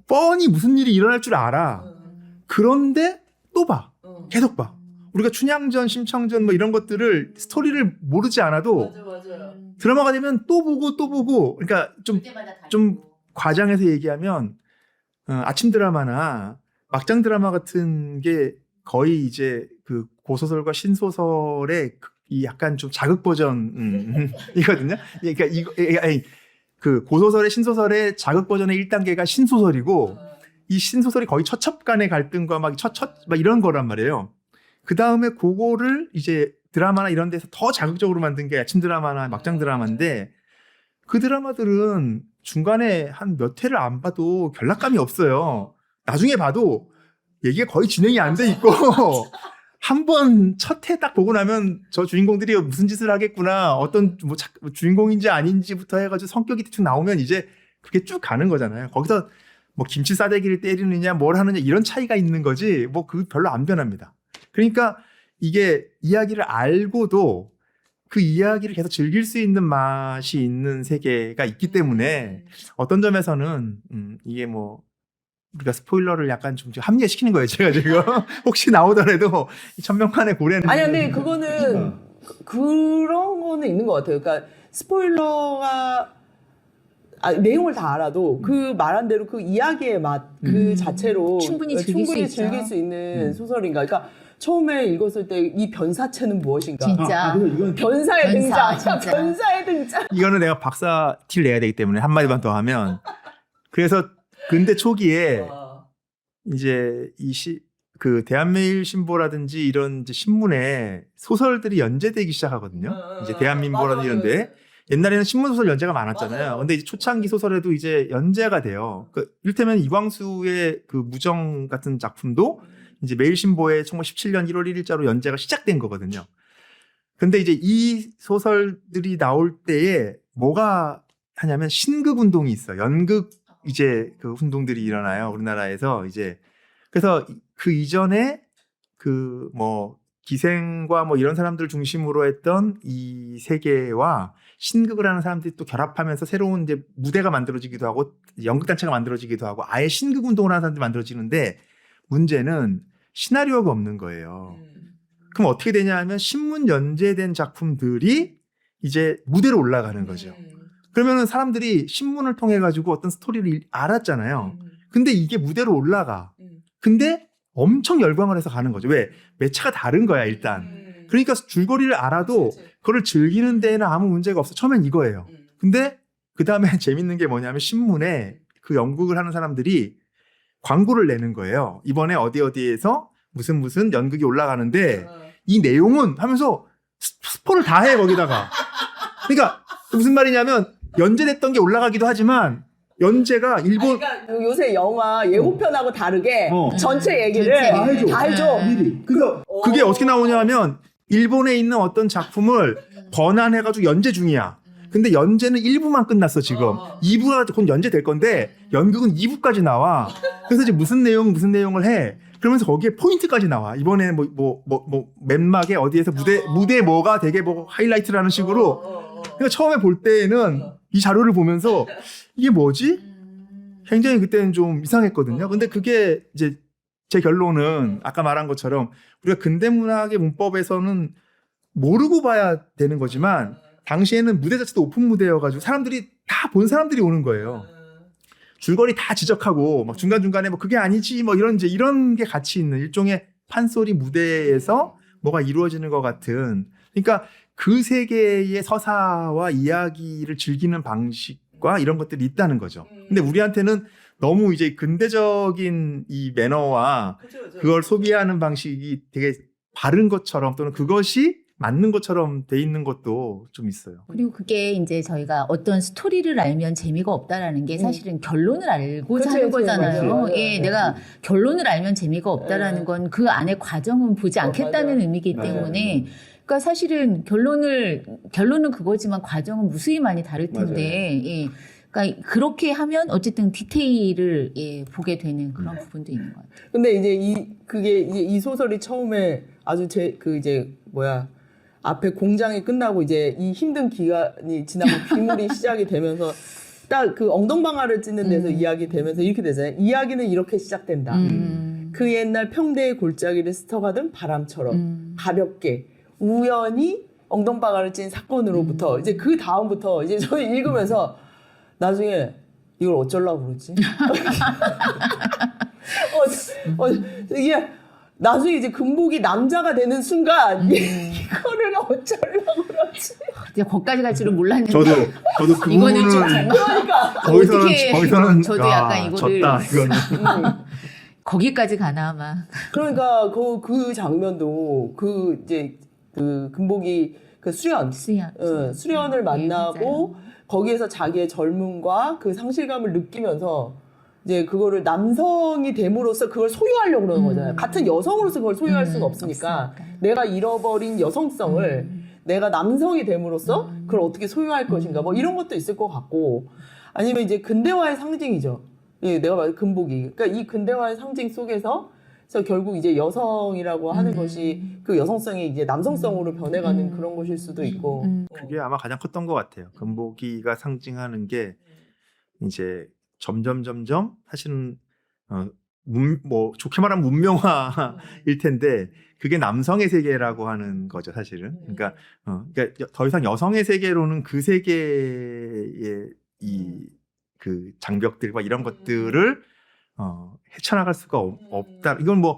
B: 뻔히 무슨 일이 일어날 줄 알아. 그런데 또 봐. 계속 봐. 우리가 춘향전, 심청전 뭐 이런 것들을 스토리를 모르지 않아도
A: 맞아.
B: 드라마가 되면 또 보고 그러니까 좀 과장해서 얘기하면 아침 드라마나 막장 드라마 같은 게 거의 이제 그 고소설과 신소설의 이 약간 좀 자극 버전 이거든요. 그러니까 그 고소설의 신소설의 자극 버전의 1단계가 신소설이고 이 신소설이 거의 처첩 간의 갈등과 막 이런 거란 말이에요. 그 다음에 그거를 이제 드라마나 이런 데서 더 자극적으로 만든 게 아침 드라마나 막장 드라마인데 그 드라마들은 중간에 한 몇 회를 안 봐도 결락감이 없어요. 나중에 봐도 얘기가 거의 진행이 안 돼 있고 한 번 첫 회 딱 보고 나면 저 주인공들이 무슨 짓을 하겠구나 어떤 뭐 주인공인지 아닌지부터 해가지고 성격이 대충 나오면 이제 그게 쭉 가는 거잖아요. 거기서 뭐 김치 싸대기를 때리느냐 뭘 하느냐 이런 차이가 있는 거지 뭐 그 별로 안 변합니다. 그러니까 이게 이야기를 알고도 그 이야기를 계속 즐길 수 있는 맛이 있는 세계가 있기 때문에 어떤 점에서는 이게 뭐 우리가 스포일러를 약간 좀 합리화시키는 거예요. 제가 지금 혹시 나오더라도 천명판의 고래는
A: 아니 근데 그거는 그런 거는 있는 것 같아요. 그러니까 스포일러가 내용을 다 알아도 그 말한 대로 그 이야기의 맛 그 자체로
C: 충분히 즐길 수 있죠.
A: 즐길 수 있는 소설인가. 그러니까 처음에 읽었을 때 이 변사체는 무엇인가.
C: 진짜
A: 변사의 등장.
C: 진짜.
A: 변사의 등장.
B: 이거는 내가 박사 티를 내야 되기 때문에 한마디만 더 하면 그래서 근대 초기에 이제 그 대한매일신보라든지 이런 이제 신문에 소설들이 연재되기 시작하거든요. 이제 대한민보라든지 이런데 옛날에는 신문소설 연재가 많았잖아요. 근데 이제 초창기 소설에도 이제 연재가 돼요. 이를테면 이광수의 그 무정 같은 작품도 이제 매일신보에 1917년 1월 1일자로 연재가 시작된 거거든요. 근데 이제 이 소설들이 나올 때에 뭐가 하냐면 신극 운동이 있어. 연극 이제 그 운동들이 일어나요. 우리나라에서 이제 그래서 그 이전에 그 뭐 기생과 뭐 이런 사람들 중심으로 했던 이 세계와 신극을 하는 사람들이 또 결합하면서 새로운 이제 무대가 만들어지기도 하고 연극단체가 만들어지기도 하고 아예 신극 운동을 하는 사람들이 만들어지는데 문제는 시나리오가 없는 거예요. 그럼 어떻게 되냐 하면 신문 연재된 작품들이 이제 무대로 올라가는 거죠. 그러면은 사람들이 신문을 통해 가지고 어떤 스토리를 알았잖아요. 근데 이게 무대로 올라가. 근데 엄청 열광을 해서 가는 거죠. 왜? 매체가 다른 거야, 일단. 그러니까 줄거리를 알아도 그걸 즐기는 데에는 아무 문제가 없어. 처음엔 이거예요. 근데 그 다음에 재밌는 게 뭐냐면 신문에 그 연극을 하는 사람들이 광고를 내는 거예요. 이번에 어디에서 무슨 연극이 올라가는데 이 내용은 하면서 스포를 다 해, 거기다가. 그러니까 무슨 말이냐면 연재됐던 게 올라가기도 하지만 연재가 일본
A: 그러니까 요새 영화 예고편하고 다르게 전체 얘기를
C: 전체
A: 다 해줘.
B: 미리. 그래서 그게 어떻게 나오냐면 일본에 있는 어떤 작품을 번안해가지고 연재 중이야. 근데 연재는 1부만 끝났어 지금. 2부가 곧 연재될 건데 연극은 2부까지 나와. 그래서 이제 무슨 내용을 해. 그러면서 거기에 포인트까지 나와. 이번에 뭐 맨막에 어디에서 무대 뭐가 되게 뭐 하이라이트라는 식으로. 그러니까 처음에 볼 때는 이 자료를 보면서 이게 뭐지? 굉장히 그때는 좀 이상했거든요. 근데 그게 이제 제 결론은 아까 말한 것처럼 우리가 근대 문학의 문법에서는 모르고 봐야 되는 거지만 당시에는 무대 자체도 오픈 무대여가지고 사람들이 다 본 사람들이 오는 거예요. 줄거리 다 지적하고 막 중간중간에 뭐 그게 아니지 뭐 이런 게 같이 있는 일종의 판소리 무대에서 뭐가 이루어지는 것 같은, 그러니까 그 세계의 서사와 이야기를 즐기는 방식과 이런 것들이 있다는 거죠. 근데 우리한테는 너무 이제 근대적인 이 매너와 그걸 소비하는 방식이 되게 바른 것처럼 또는 그것이 맞는 것처럼 돼 있는 것도 좀 있어요.
C: 그리고 그게 이제 저희가 어떤 스토리를 알면 재미가 없다라는 게 사실은 결론을 알고자 하는 거잖아요.
A: 맞아요.
C: 예, 내가 결론을 알면 재미가 없다라는 건 그 안에 과정은 보지 않겠다는
A: 맞아요.
C: 의미이기 때문에 그러니까 사실은 결론은 그거지만 과정은 무수히 많이 다를 텐데 예. 그러니까 그렇게 하면 어쨌든 디테일을 예, 보게 되는 그런 부분도 있는 것 같아요.
A: 근데 이제 이 소설이 처음에 아주 앞에 공장이 끝나고 이제 이 힘든 기간이 지나고 귀물이 시작이 되면서 딱 그 엉덩방아를 찢는 데서 이야기 되면서 이렇게 되잖아요. 이야기는 이렇게 시작된다. 그 옛날 평대의 골짜기를 스쳐가던 바람처럼 가볍게 우연히 엉덩방아를 찐 사건으로부터 이제 그 다음부터 이제 저희 읽으면서 나중에 이걸 어쩌려고 그러지? 이게 나중에 이제 금복이 남자가 되는 순간 이거를 어쩌려고 그러지?
C: 이제 거기까지 갈 줄은 몰랐는데
B: 저도 그
C: 이거는 좀
B: 부분은
A: 그러니까
B: 거기서는
C: 저도 약간 이거를
B: 졌다 이거는.
C: 거기까지 가나 아마.
A: 그러니까 그 장면도 그 금복이 그 수련을 만나고 거기에서 자기의 젊음과 그 상실감을 느끼면서 이제 그거를 남성이 됨으로써 그걸 소유하려고 그러는 거잖아요. 같은 여성으로서 그걸 소유할 수는 없으니까 내가 잃어버린 여성성을 내가 남성이 됨으로써 그걸 어떻게 소유할 것인가 뭐 이런 것도 있을 것 같고, 아니면 이제 근대화의 상징이죠. 예, 내가 말한 금복이. 그러니까 이 근대화의 상징 속에서 그래서 결국 이제 여성이라고 하는 것이 그 여성성이 이제 남성성으로 변해가는 그런 것일 수도 있고.
B: 그게 아마 가장 컸던 것 같아요. 금복이가 상징하는 게 이제 점점 사실은 뭐 좋게 말하면 문명화일 텐데 그게 남성의 세계라고 하는 거죠, 사실은. 그러니까 더 이상 여성의 세계로는 그 세계의 그 장벽들과 이런 것들을 헤쳐나갈 수가 없다. 이건 뭐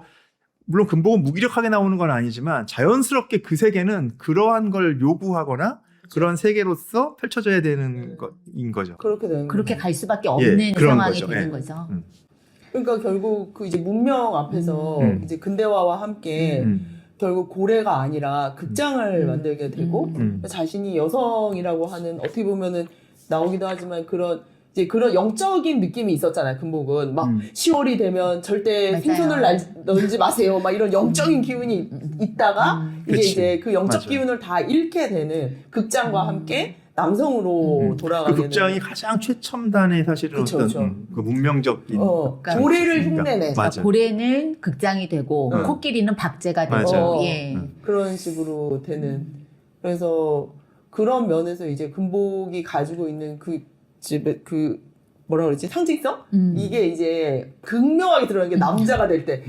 B: 물론 금복은 무기력하게 나오는 건 아니지만 자연스럽게 그 세계는 그러한 걸 요구하거나 그런 세계로서 펼쳐져야 되는 것인 거죠.
A: 그렇게 되는
C: 그렇게
A: 거죠.
C: 갈 수밖에 없는
B: 그런
C: 상황이
B: 거죠.
C: 되는 거죠.
A: 그러니까 결국 그 이제 문명 앞에서 이제 근대화와 함께 결국 고래가 아니라 극장을 만들게 되고 자신이 여성이라고 하는 어떻게 보면은 나오기도 하지만 그런 영적인 느낌이 있었잖아요. 금복은 막 10월이 되면 절대
C: 맞아요.
A: 생선을 넣지 마세요. 막 이런 영적인 기운이 있다가 이제 그 영적
B: 맞아요.
A: 기운을 다 잃게 되는 극장과 함께 남성으로 돌아가게
B: 그 극장이
A: 되는.
B: 가장 최첨단의 사실은
A: 그쵸,
B: 어떤
A: 그쵸.
B: 그 문명적인
C: 그러니까
A: 고래를
B: 그러니까.
A: 흉내내.
B: 맞아.
C: 고래는 극장이 되고 코끼리는 박제가 되고
B: 맞아요.
C: 예.
A: 그런 식으로 되는. 그래서 그런 면에서 이제 금복이 가지고 있는 그 집의 그 뭐라 그러지 상징성 이게 이제 극명하게 드러나는 게 남자가 될 때.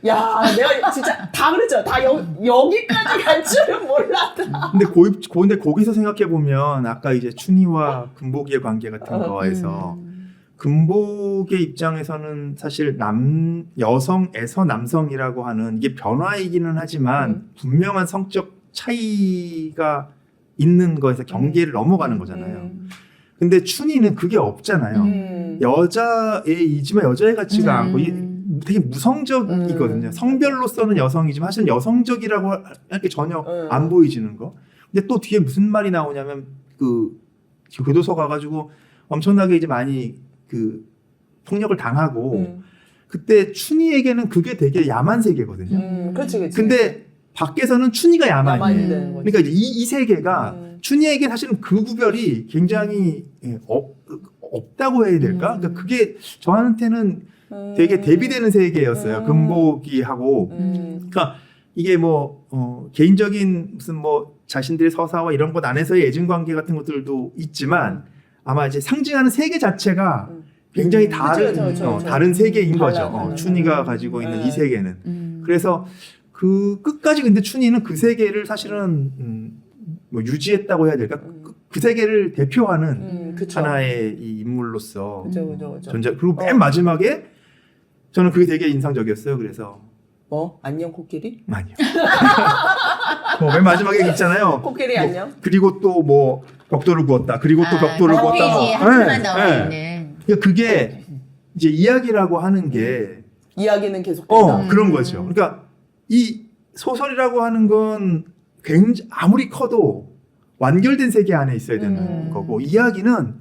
A: 야, 내가 진짜 다 그랬죠. 다 여기까지 갈 줄은 몰랐다.
B: 근데 거기서 생각해 보면 아까 이제 춘희와 금복이의 관계 같은 거에서 금복의 입장에서는 사실 여성에서 남성이라고 하는 이게 변화이기는 하지만 분명한 성적 차이가 있는 거에서 경계를 넘어가는 거잖아요. 근데 춘희는 그게 없잖아요. 여자애이지만 여자애 같지가 않고 되게 무성적이거든요. 성별로서는 여성이지만 사실 여성적이라고 할 게 전혀 안 보이지는 거. 근데 또 뒤에 무슨 말이 나오냐면 그 교도소 가가지고 엄청나게 이제 많이 그 폭력을 당하고 그때 춘희에게는 그게 되게 야만 세계거든요.
A: 그렇지.
B: 근데 밖에서는 춘희가
A: 야만이
B: 야만이에요.
A: 되는 거지.
B: 그러니까 이 세계가 춘희에게 사실은 그 구별이 굉장히 없다고 해야 될까? 그러니까 그게 저한테는 되게 대비되는 세계였어요. 금복이하고. 그러니까 이게 뭐 개인적인 무슨 뭐 자신들의 서사와 이런 것 안에서의 애증 관계 같은 것들도 있지만 아마 이제 상징하는 세계 자체가 굉장히
A: 그쵸,
B: 다른
A: 그쵸.
B: 다른 세계인 거죠.
A: 달라요.
B: 춘희가 가지고 있는
A: 네.
B: 이 세계는. 그래서 그 끝까지 근데 춘희는 그 세계를 사실은 뭐 유지했다고 해야 될까? 그 세계를 대표하는
A: 그쵸.
B: 하나의 이 인물로서
A: 그죠.
B: 존재. 그리고 맨 마지막에 저는 그게 되게 인상적이었어요. 그래서
A: 뭐 안녕 코끼리?
B: 아니요. 맨 마지막에 있잖아요.
A: 코끼리 안녕.
B: 그리고 또 뭐 벽돌을 구웠다. 그리고 또 벽돌을
C: 한
B: 구웠다.
C: 페이지에 한 줄만 나와 있는.
B: 그러니까 그게 이제 이야기라고 하는 게
A: 이야기는 계속된다.
B: 그런 거죠. 그러니까 이 소설이라고 하는 건 굉장히 아무리 커도 완결된 세계 안에 있어야 되는 거고 이야기는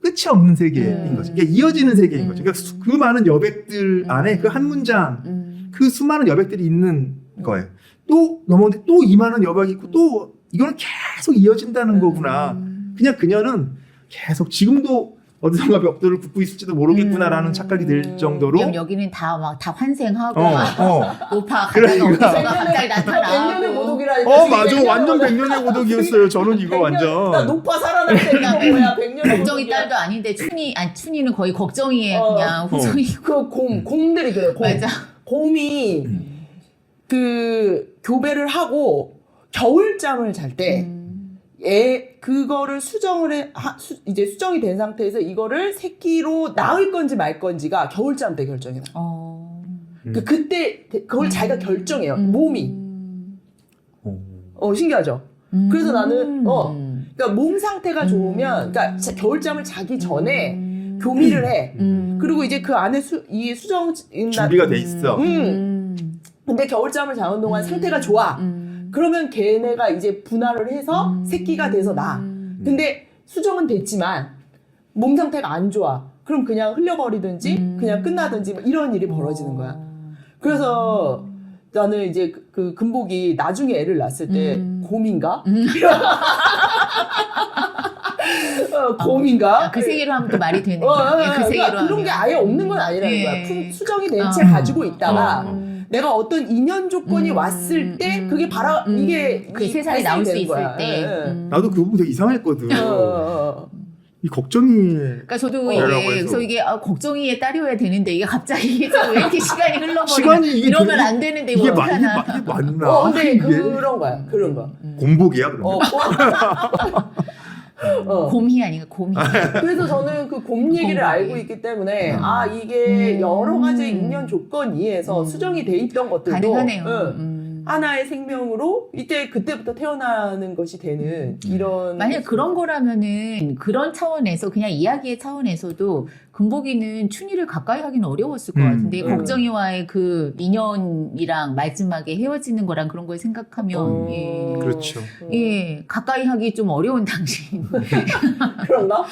B: 끝이 없는 세계인 거죠. 그러니까 이어지는 세계인 거죠. 그러니까 그 많은 여백들 안에 그 한 문장, 그 수많은 여백들이 있는 거예요. 또 넘어오는데 또 이 많은 여백이 있고 또 이거는 계속 이어진다는 거구나. 그냥 그녀는 계속 지금도 어디선가 벽돌을 굽고 있을지도 모르겠구나라는 착각이 들 정도로
C: 여기는 다 환생하고 노파
B: 그러니까.
C: 어디서 갑자기 나타나고.
A: 백년의 고독이라니까.
B: 맞아. 완전 백년의 고독이었어요. 저는 이거
A: 나
B: 완전.
A: 노파 살아날 때 이거 뭐야? 백년의
C: 걱정이
A: 고독이야.
C: 딸도 아닌데 춘희는 거의 걱정이에요. 그냥 후정이.
A: 곰들이 그래요. 곰.
C: 맞아.
A: 곰이 그 교배를 하고 겨울잠을 잘 때 그거를 이제 수정이 된 상태에서 이거를 새끼로 낳을 건지 말 건지가 겨울잠 때 결정이 나요. 그때 그걸 자기가 결정해요. 몸이. 신기하죠? 그래서 나는 그러니까 몸 상태가 좋으면 그러니까 겨울잠을 자기 전에 교미를 해. 그리고 이제 그 안에 이 수정
B: 준비가 돼 있어.
A: 근데 겨울잠을 자는 동안 상태가 좋아. 그러면 걔네가 이제 분할을 해서 새끼가 돼서 나. 근데 수정은 됐지만 몸 상태가 안 좋아. 그럼 그냥 흘려버리든지 그냥 끝나든지 뭐 이런 일이 벌어지는 거야. 그래서 나는 이제 그 금복이 나중에 애를 낳았을 때 곰인가? 곰인가?
C: 그 세계로 하면 또 말이 되는
A: 그
C: 그 세계로
A: 그러니까 그런 게 아예 없는 건 아니라는 거야. 수정이 된 채 가지고 있다가 내가 어떤 인연 조건이 왔을 때 그게 이게
C: 그 세상에 나올 수 있을 때.
B: 나도 그 부분 되게 이상했거든. 이 걱정이.
C: 그러니까 저도
B: 뭐라고
C: 이게
B: 해서.
C: 그래서 이게 걱정이의 딸이어야 되는데 이게 갑자기 왜 이렇게 시간이 흘러버리나
B: 시간이 이게
C: 이러면
B: 되게-
C: 안 되는데
B: 이게
C: 이거 어떡하나.
B: 이게 맞나?
A: 근데
B: 이게
A: 그런 거야. 그런 거.
B: 공복이야 그러면.
C: 곰이 아닌가 곰이.
A: 그래서 저는 그 곰 얘기를 알고 있기 때문에 이게 여러 가지 인연 조건 이해서 수정이 돼 있던 것들도
C: 가능하네요.
A: 하나의 생명으로 이제 그때부터 태어나는 것이 되는 이런.
C: 만약 그런 거라면은 그런 차원에서 그냥 이야기의 차원에서도 금복이는 춘희를 가까이 하기는 어려웠을 것 같은데 걱정이와의 그 인연이랑 마지막에 헤어지는 거랑 그런 걸 생각하면 예.
B: 그렇죠.
C: 예, 가까이 하기 좀 어려운 당신.
A: 그런가?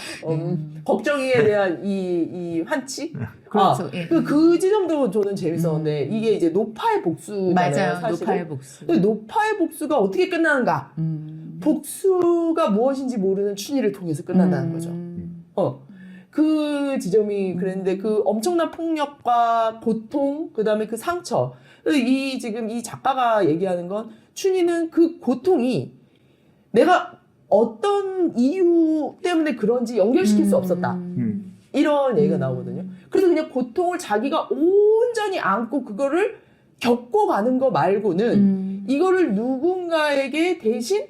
A: 걱정이에 대한 이 환치?
C: 그렇죠. 예.
A: 그 지점도 저는 재밌었는데 이게 이제 노파의 복수잖아요.
C: 맞아요.
A: 사실은.
C: 노파의 복수.
A: 근데 노파의 복수가 어떻게 끝나는가? 복수가 무엇인지 모르는 춘희를 통해서 끝난다는 거죠. 그 지점이 그랬는데 그 엄청난 폭력과 고통, 그 다음에 그 상처. 지금 이 작가가 얘기하는 건 춘희는 그 고통이 내가 어떤 이유 때문에 그런지 연결시킬 수 없었다. 이런 얘기가 나오거든요. 그래서 그냥 고통을 자기가 온전히 안고 그거를 겪고 가는 거 말고는 이거를 누군가에게 대신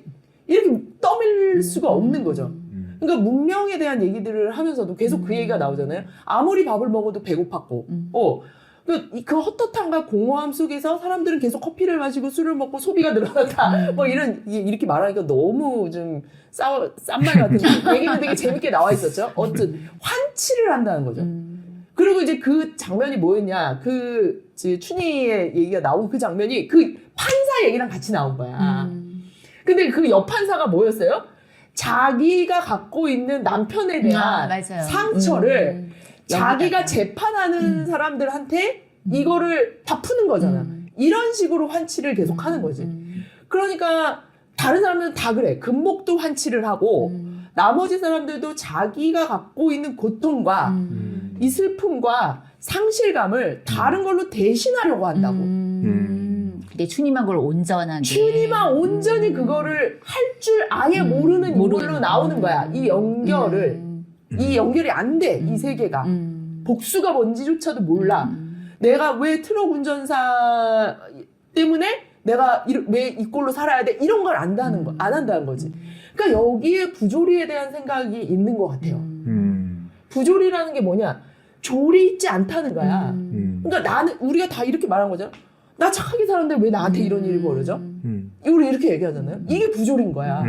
A: 이렇게 떠밀 수가 없는 거죠. 그러니까 문명에 대한 얘기들을 하면서도 계속 그 얘기가 나오잖아요. 아무리 밥을 먹어도 배고팠고, 그 헛헛함과 공허함 속에서 사람들은 계속 커피를 마시고 술을 먹고 소비가 늘어났다. 뭐 이렇게 말하니까 너무 좀 싼 말 같은데 얘기는 되게 재밌게 나와 있었죠. 어쨌든 환치를 한다는 거죠. 그리고 이제 그 장면이 뭐였냐? 춘희의 얘기가 나온 그 장면이 그 판사 얘기랑 같이 나온 거야. 근데 그 여판사가 뭐였어요? 자기가 갖고 있는 남편에 대한
C: 맞아요.
A: 상처를 자기가 재판하는 사람들한테 이거를 다 푸는 거잖아. 이런 식으로 환치를 계속 하는 거지. 그러니까 다른 사람들은 다 그래. 금목도 환치를 하고 나머지 사람들도 자기가 갖고 있는 고통과 이 슬픔과 상실감을 다른 걸로 대신하려고 한다고.
C: 근데 춘희만 그걸 온전하게.
A: 춘희만 온전히 그거를 할 줄 아예 모르는 인물로 나오는 거야. 이 연결을. 이 연결이 안 돼. 이 세계가.
D: 복수가 뭔지조차도 몰라. 내가 왜 트럭 운전사 때문에 내가 왜 이 꼴로 살아야 돼? 이런 걸 안 한다는 거지. 그러니까 여기에 부조리에 대한 생각이 있는 것 같아요. 부조리라는 게 뭐냐? 조리 있지 않다는 거야. 그러니까 우리가 다 이렇게 말한 거잖아. 나 착하게 사는데 왜 나한테 이런 일이 벌어져? 우리 이렇게 얘기하잖아요. 이게 부조리인 거야.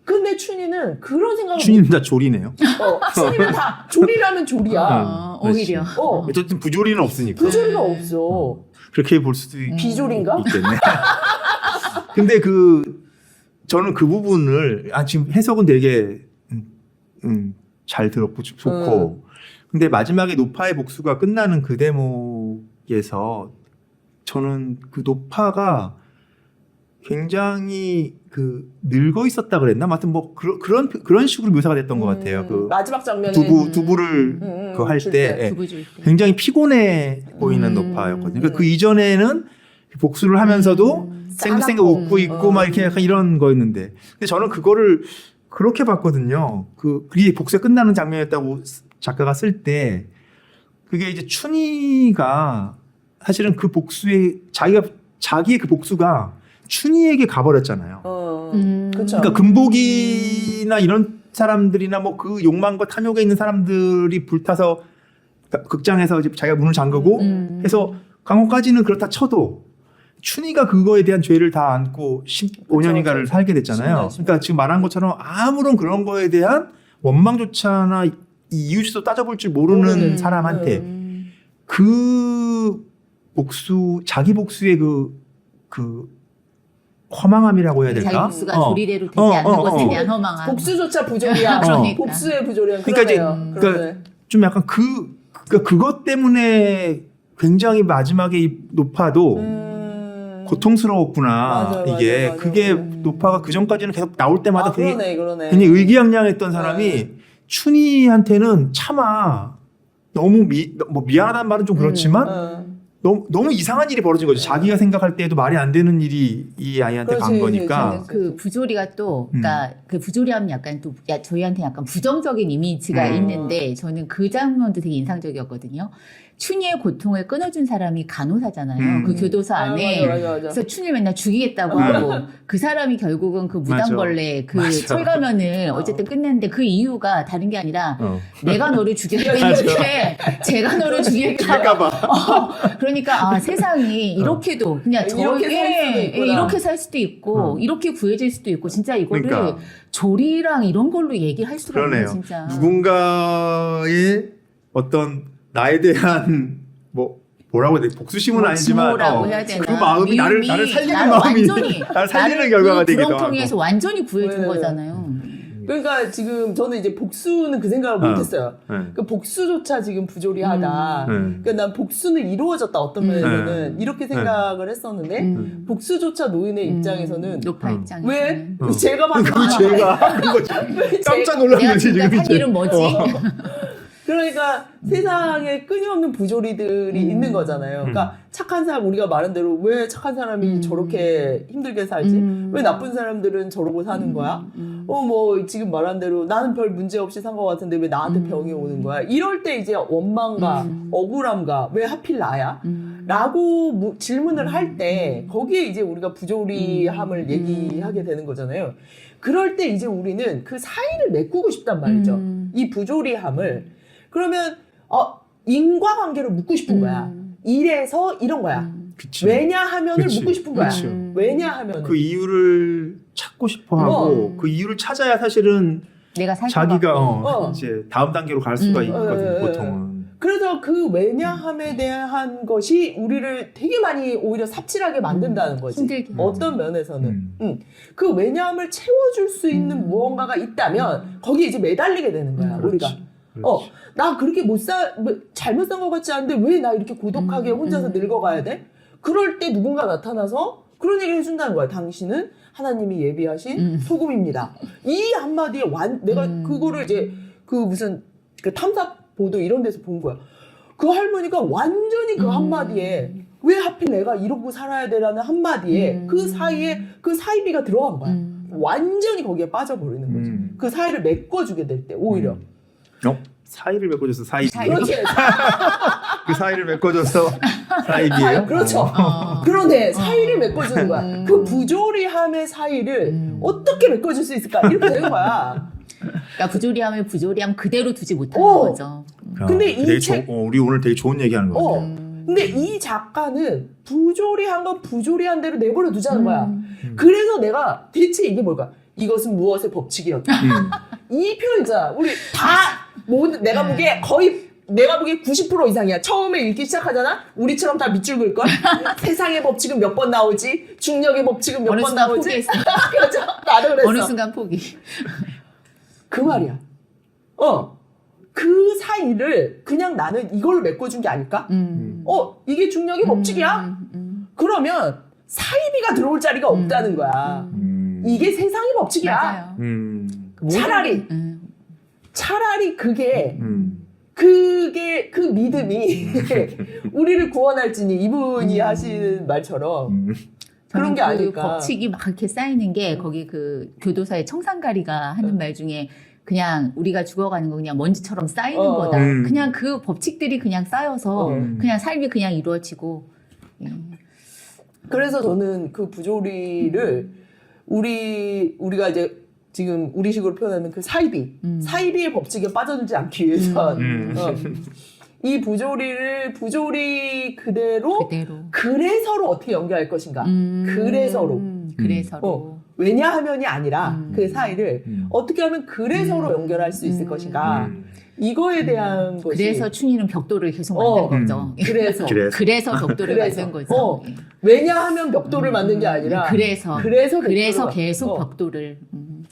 D: 근데 춘희는 그런 생각을
B: 춘희는 다 조리네요.
D: 춘희는 다 조리라면 조리야.
C: 오히려.
B: 어쨌든 부조리는 없으니까.
D: 부조리가 없어.
B: 그렇게 볼 수도
D: 비조리인가?
B: 있겠네. 근데 저는 그 부분을 지금 해석은 되게 잘 들었고 좋고. 근데 마지막에 노파의 복수가 끝나는 그 대목에서 저는 그 노파가 굉장히 늙어 있었다 그랬나? 아무튼 뭐 그런 식으로 묘사가 됐던 것 같아요.
D: 마지막 장면에
B: 두부를 할 때 굉장히 피곤해 보이는 노파였거든요. 그러니까 그 이전에는 복수를 하면서도 생생하게 웃고 있고 막 이렇게 약간 이런 거였는데, 근데 저는 그거를 그렇게 봤거든요. 그게 복수가 끝나는 장면이었다고 작가가 쓸 때, 그게 이제 춘희가 사실은 그 복수에 자기의 그 복수가 춘희에게 가버렸잖아요.
D: 그쵸.
B: 그러니까 금복이나 이런 사람들이나 뭐 그 욕망과 탐욕에 있는 사람들이 불타서 극장에서 이제 자기가 문을 잠그고 해서 강호까지는 그렇다 쳐도 춘희가 그거에 대한 죄를 다 안고 15년인가를 살게 됐잖아요. 그러니까 지금 말한 것처럼 아무런 그런 거에 대한 원망조차나 이유도 따져볼 줄 모르는 사람한테 그 복수, 자기 복수의 그 허망함이라고 해야 될까?
C: 자기 복수가 조리대로 되지 않는 것에 대한 허망함.
D: 복수조차 부조리야.
C: 그러니까.
D: 복수의 부조리야.
B: 그러니까 좀 약간 그것 때문에 굉장히 마지막에 이 노파도 고통스러웠구나. 맞아. 그게 노파가 그 전까지는 계속 나올 때마다
D: 그러네.
B: 굉장히 의기양양했던 사람이 춘희한테는 차마 너무 미안하다는 말은 좀 그렇지만 너무 이상한 일이 벌어진 거죠. 자기가 생각할 때에도 말이 안 되는 일이 이 아이한테 간 거니까.
C: 그 부조리가 또, 그러니까 그 부조리하면 약간 또 저희한테 약간 부정적인 이미지가 있는데, 저는 그 장면도 되게 인상적이었거든요. 춘희의 고통을 끊어준 사람이 간호사잖아요. 그 교도소 안에.
D: 맞아.
C: 그래서 춘희를 맨날 죽이겠다고 하고, 그 사람이 결국은 그 무당벌레 철가면을 어쨌든 끝냈는데, 그 이유가 다른 게 아니라 내가 너를 죽였다 이렇게 제가 너를 죽일까봐. 그러니까 세상이 이렇게도 그냥 이렇게 살 수도 있고 이렇게 구해질 수도 있고, 진짜 이거를
B: 그러니까.
C: 조리랑 이런 걸로 얘기할 수가 없네요, 진짜.
B: 누군가의 어떤 나에 대한 뭐라고 해야 돼? 복수심은 아니지만
C: 해야 되나?
B: 그 마음이 나를 살리는 마음이 나를 살리는 결과가 되기도 하고.
C: 구렁텅이에서 완전히 구해준 거잖아요.
D: 그러니까 지금 저는 이제 복수는 그 생각을 못했어요. 그러니까 복수조차 지금 부조리하다. 그러니까 난 복수는 이루어졌다, 어떤 면에서는 이렇게 생각을 했었는데 복수조차 노인의 입장에서는
C: 노파 입장에서
D: 왜? 제가 받은
B: 깜짝 놀란 거지 지금.
C: 한 일은 뭐지?
D: 그러니까 세상에 끊임없는 부조리들이 있는 거잖아요. 그러니까 착한 사람, 우리가 말한 대로 왜 착한 사람이 저렇게 힘들게 살지? 왜 나쁜 사람들은 저러고 사는 거야? 뭐 지금 말한 대로 나는 별 문제 없이 산 것 같은데 왜 나한테 병이 오는 거야? 이럴 때 이제 원망과 억울함과 왜 하필 나야? 라고 질문을 할 때 거기에 이제 우리가 부조리함을 얘기하게 되는 거잖아요. 그럴 때 이제 우리는 그 사이를 메꾸고 싶단 말이죠. 이 부조리함을. 그러면 인과관계로 묻고 싶은 거야. 이래서 이런 거야. 왜냐하면을 묻고 싶은 거야. 왜냐하면
B: 그 이유를 찾고 싶어하고 그 이유를 찾아야 사실은
C: 내가
B: 자기가 이제 다음 단계로 갈 수가 있거든요. 보통은.
D: 그래서 그 왜냐함에 대한 것이 우리를 되게 많이 오히려 삽질하게 만든다는 거지.
C: 힘들게.
D: 어떤 면에서는. 그 왜냐함을 채워줄 수 있는 무언가가 있다면 거기에 이제 매달리게 되는 거야. 우리가. 나 그렇게 잘못 산 것 같지 않은데 왜 나 이렇게 고독하게 혼자서 늙어가야 돼? 그럴 때 누군가 나타나서 그런 얘기를 해준다는 거야. 당신은 하나님이 예비하신 소금입니다. 이 한마디에 내가 그거를 이제 그 탐사 보도 이런 데서 본 거야. 그 할머니가 완전히 그 한마디에 왜 하필 내가 이러고 살아야 되라는 한마디에 그 사이에 그 사이비가 들어간 거야. 완전히 거기에 빠져버리는 거지. 그 사이를 메꿔주게 될 때 오히려.
B: 사이를 메꿔줘서 사입.
D: 그렇지.
B: 그 사이를 메꿔줘서 사입이에요.
D: 그렇죠. 그런데 사이를 메꿔주는 거야. 그 부조리함의 사이를 어떻게 메꿔줄 수 있을까? 이렇게 되는 거야.
C: 그러니까 부조리함을 부조리함 그대로 두지 못하는
D: 어.
C: 거죠.
D: 근데 이
B: 되게
D: 책-
B: 우리 오늘 되게 좋은 얘기하는 거 같아요.
D: 근데 이 작가는 부조리한 건 부조리한 대로 내버려 두자는 거야.
B: 음.
D: 그래서 내가 대체 이게 뭘까? 이것은 무엇의 법칙이었다. 이 표현 있잖아. 우리 다 모든 내가 보기에 거의 내가 보기에 90% 이상이야. 처음에 읽기 시작하잖아. 우리처럼 다 밑줄 그을걸. 세상의 법칙은 몇 번 나오지? 중력의 법칙은 몇
C: 어느
D: 번
C: 순간
D: 나오지?
C: 포기했어.
D: 그렇죠. 나도 그랬어.
C: 어느 순간 포기.
D: 그 말이야. 그 사이를 그냥 나는 이걸로 메꿔준 게 아닐까? 이게 중력의 법칙이야? 그러면 사이비가 들어올 자리가 없다는 거야. 이게 세상의 법칙이야.
C: 맞아요.
D: 차라리
C: 음.
D: 차라리 그게 그 믿음이 우리를 구원할지니 이분이 하시는 말처럼 그런 게
C: 저는 그
D: 아닐까.
C: 법칙이 막 이렇게 쌓이는 게 거기 그 교도사의 청산가리가 하는 말 중에 그냥 우리가 죽어가는 거 그냥 먼지처럼 쌓이는 거다. 그냥 그 법칙들이 그냥 쌓여서 그냥 삶이 그냥 이루어지고.
D: 그래서 저는 그 부조리를 우리가 이제 지금 우리식으로 표현하면 그 사이비의 법칙에 빠져들지 않기 위해서 이 부조리 그대로 그래서로 어떻게 연결할 것인가. 그래서로. 왜냐하면이 아니라 그 사이를 어떻게 하면 그래서로 연결할 수 있을 것인가. 이거에 대한 것이.
C: 그래서 춘희는 벽돌을 계속 만든 거죠. 그래서 벽돌을 만든 거죠.
D: 왜냐하면 벽돌을 만든 게 아니라
C: 그래서
D: 벽돌을
C: 계속 벽돌을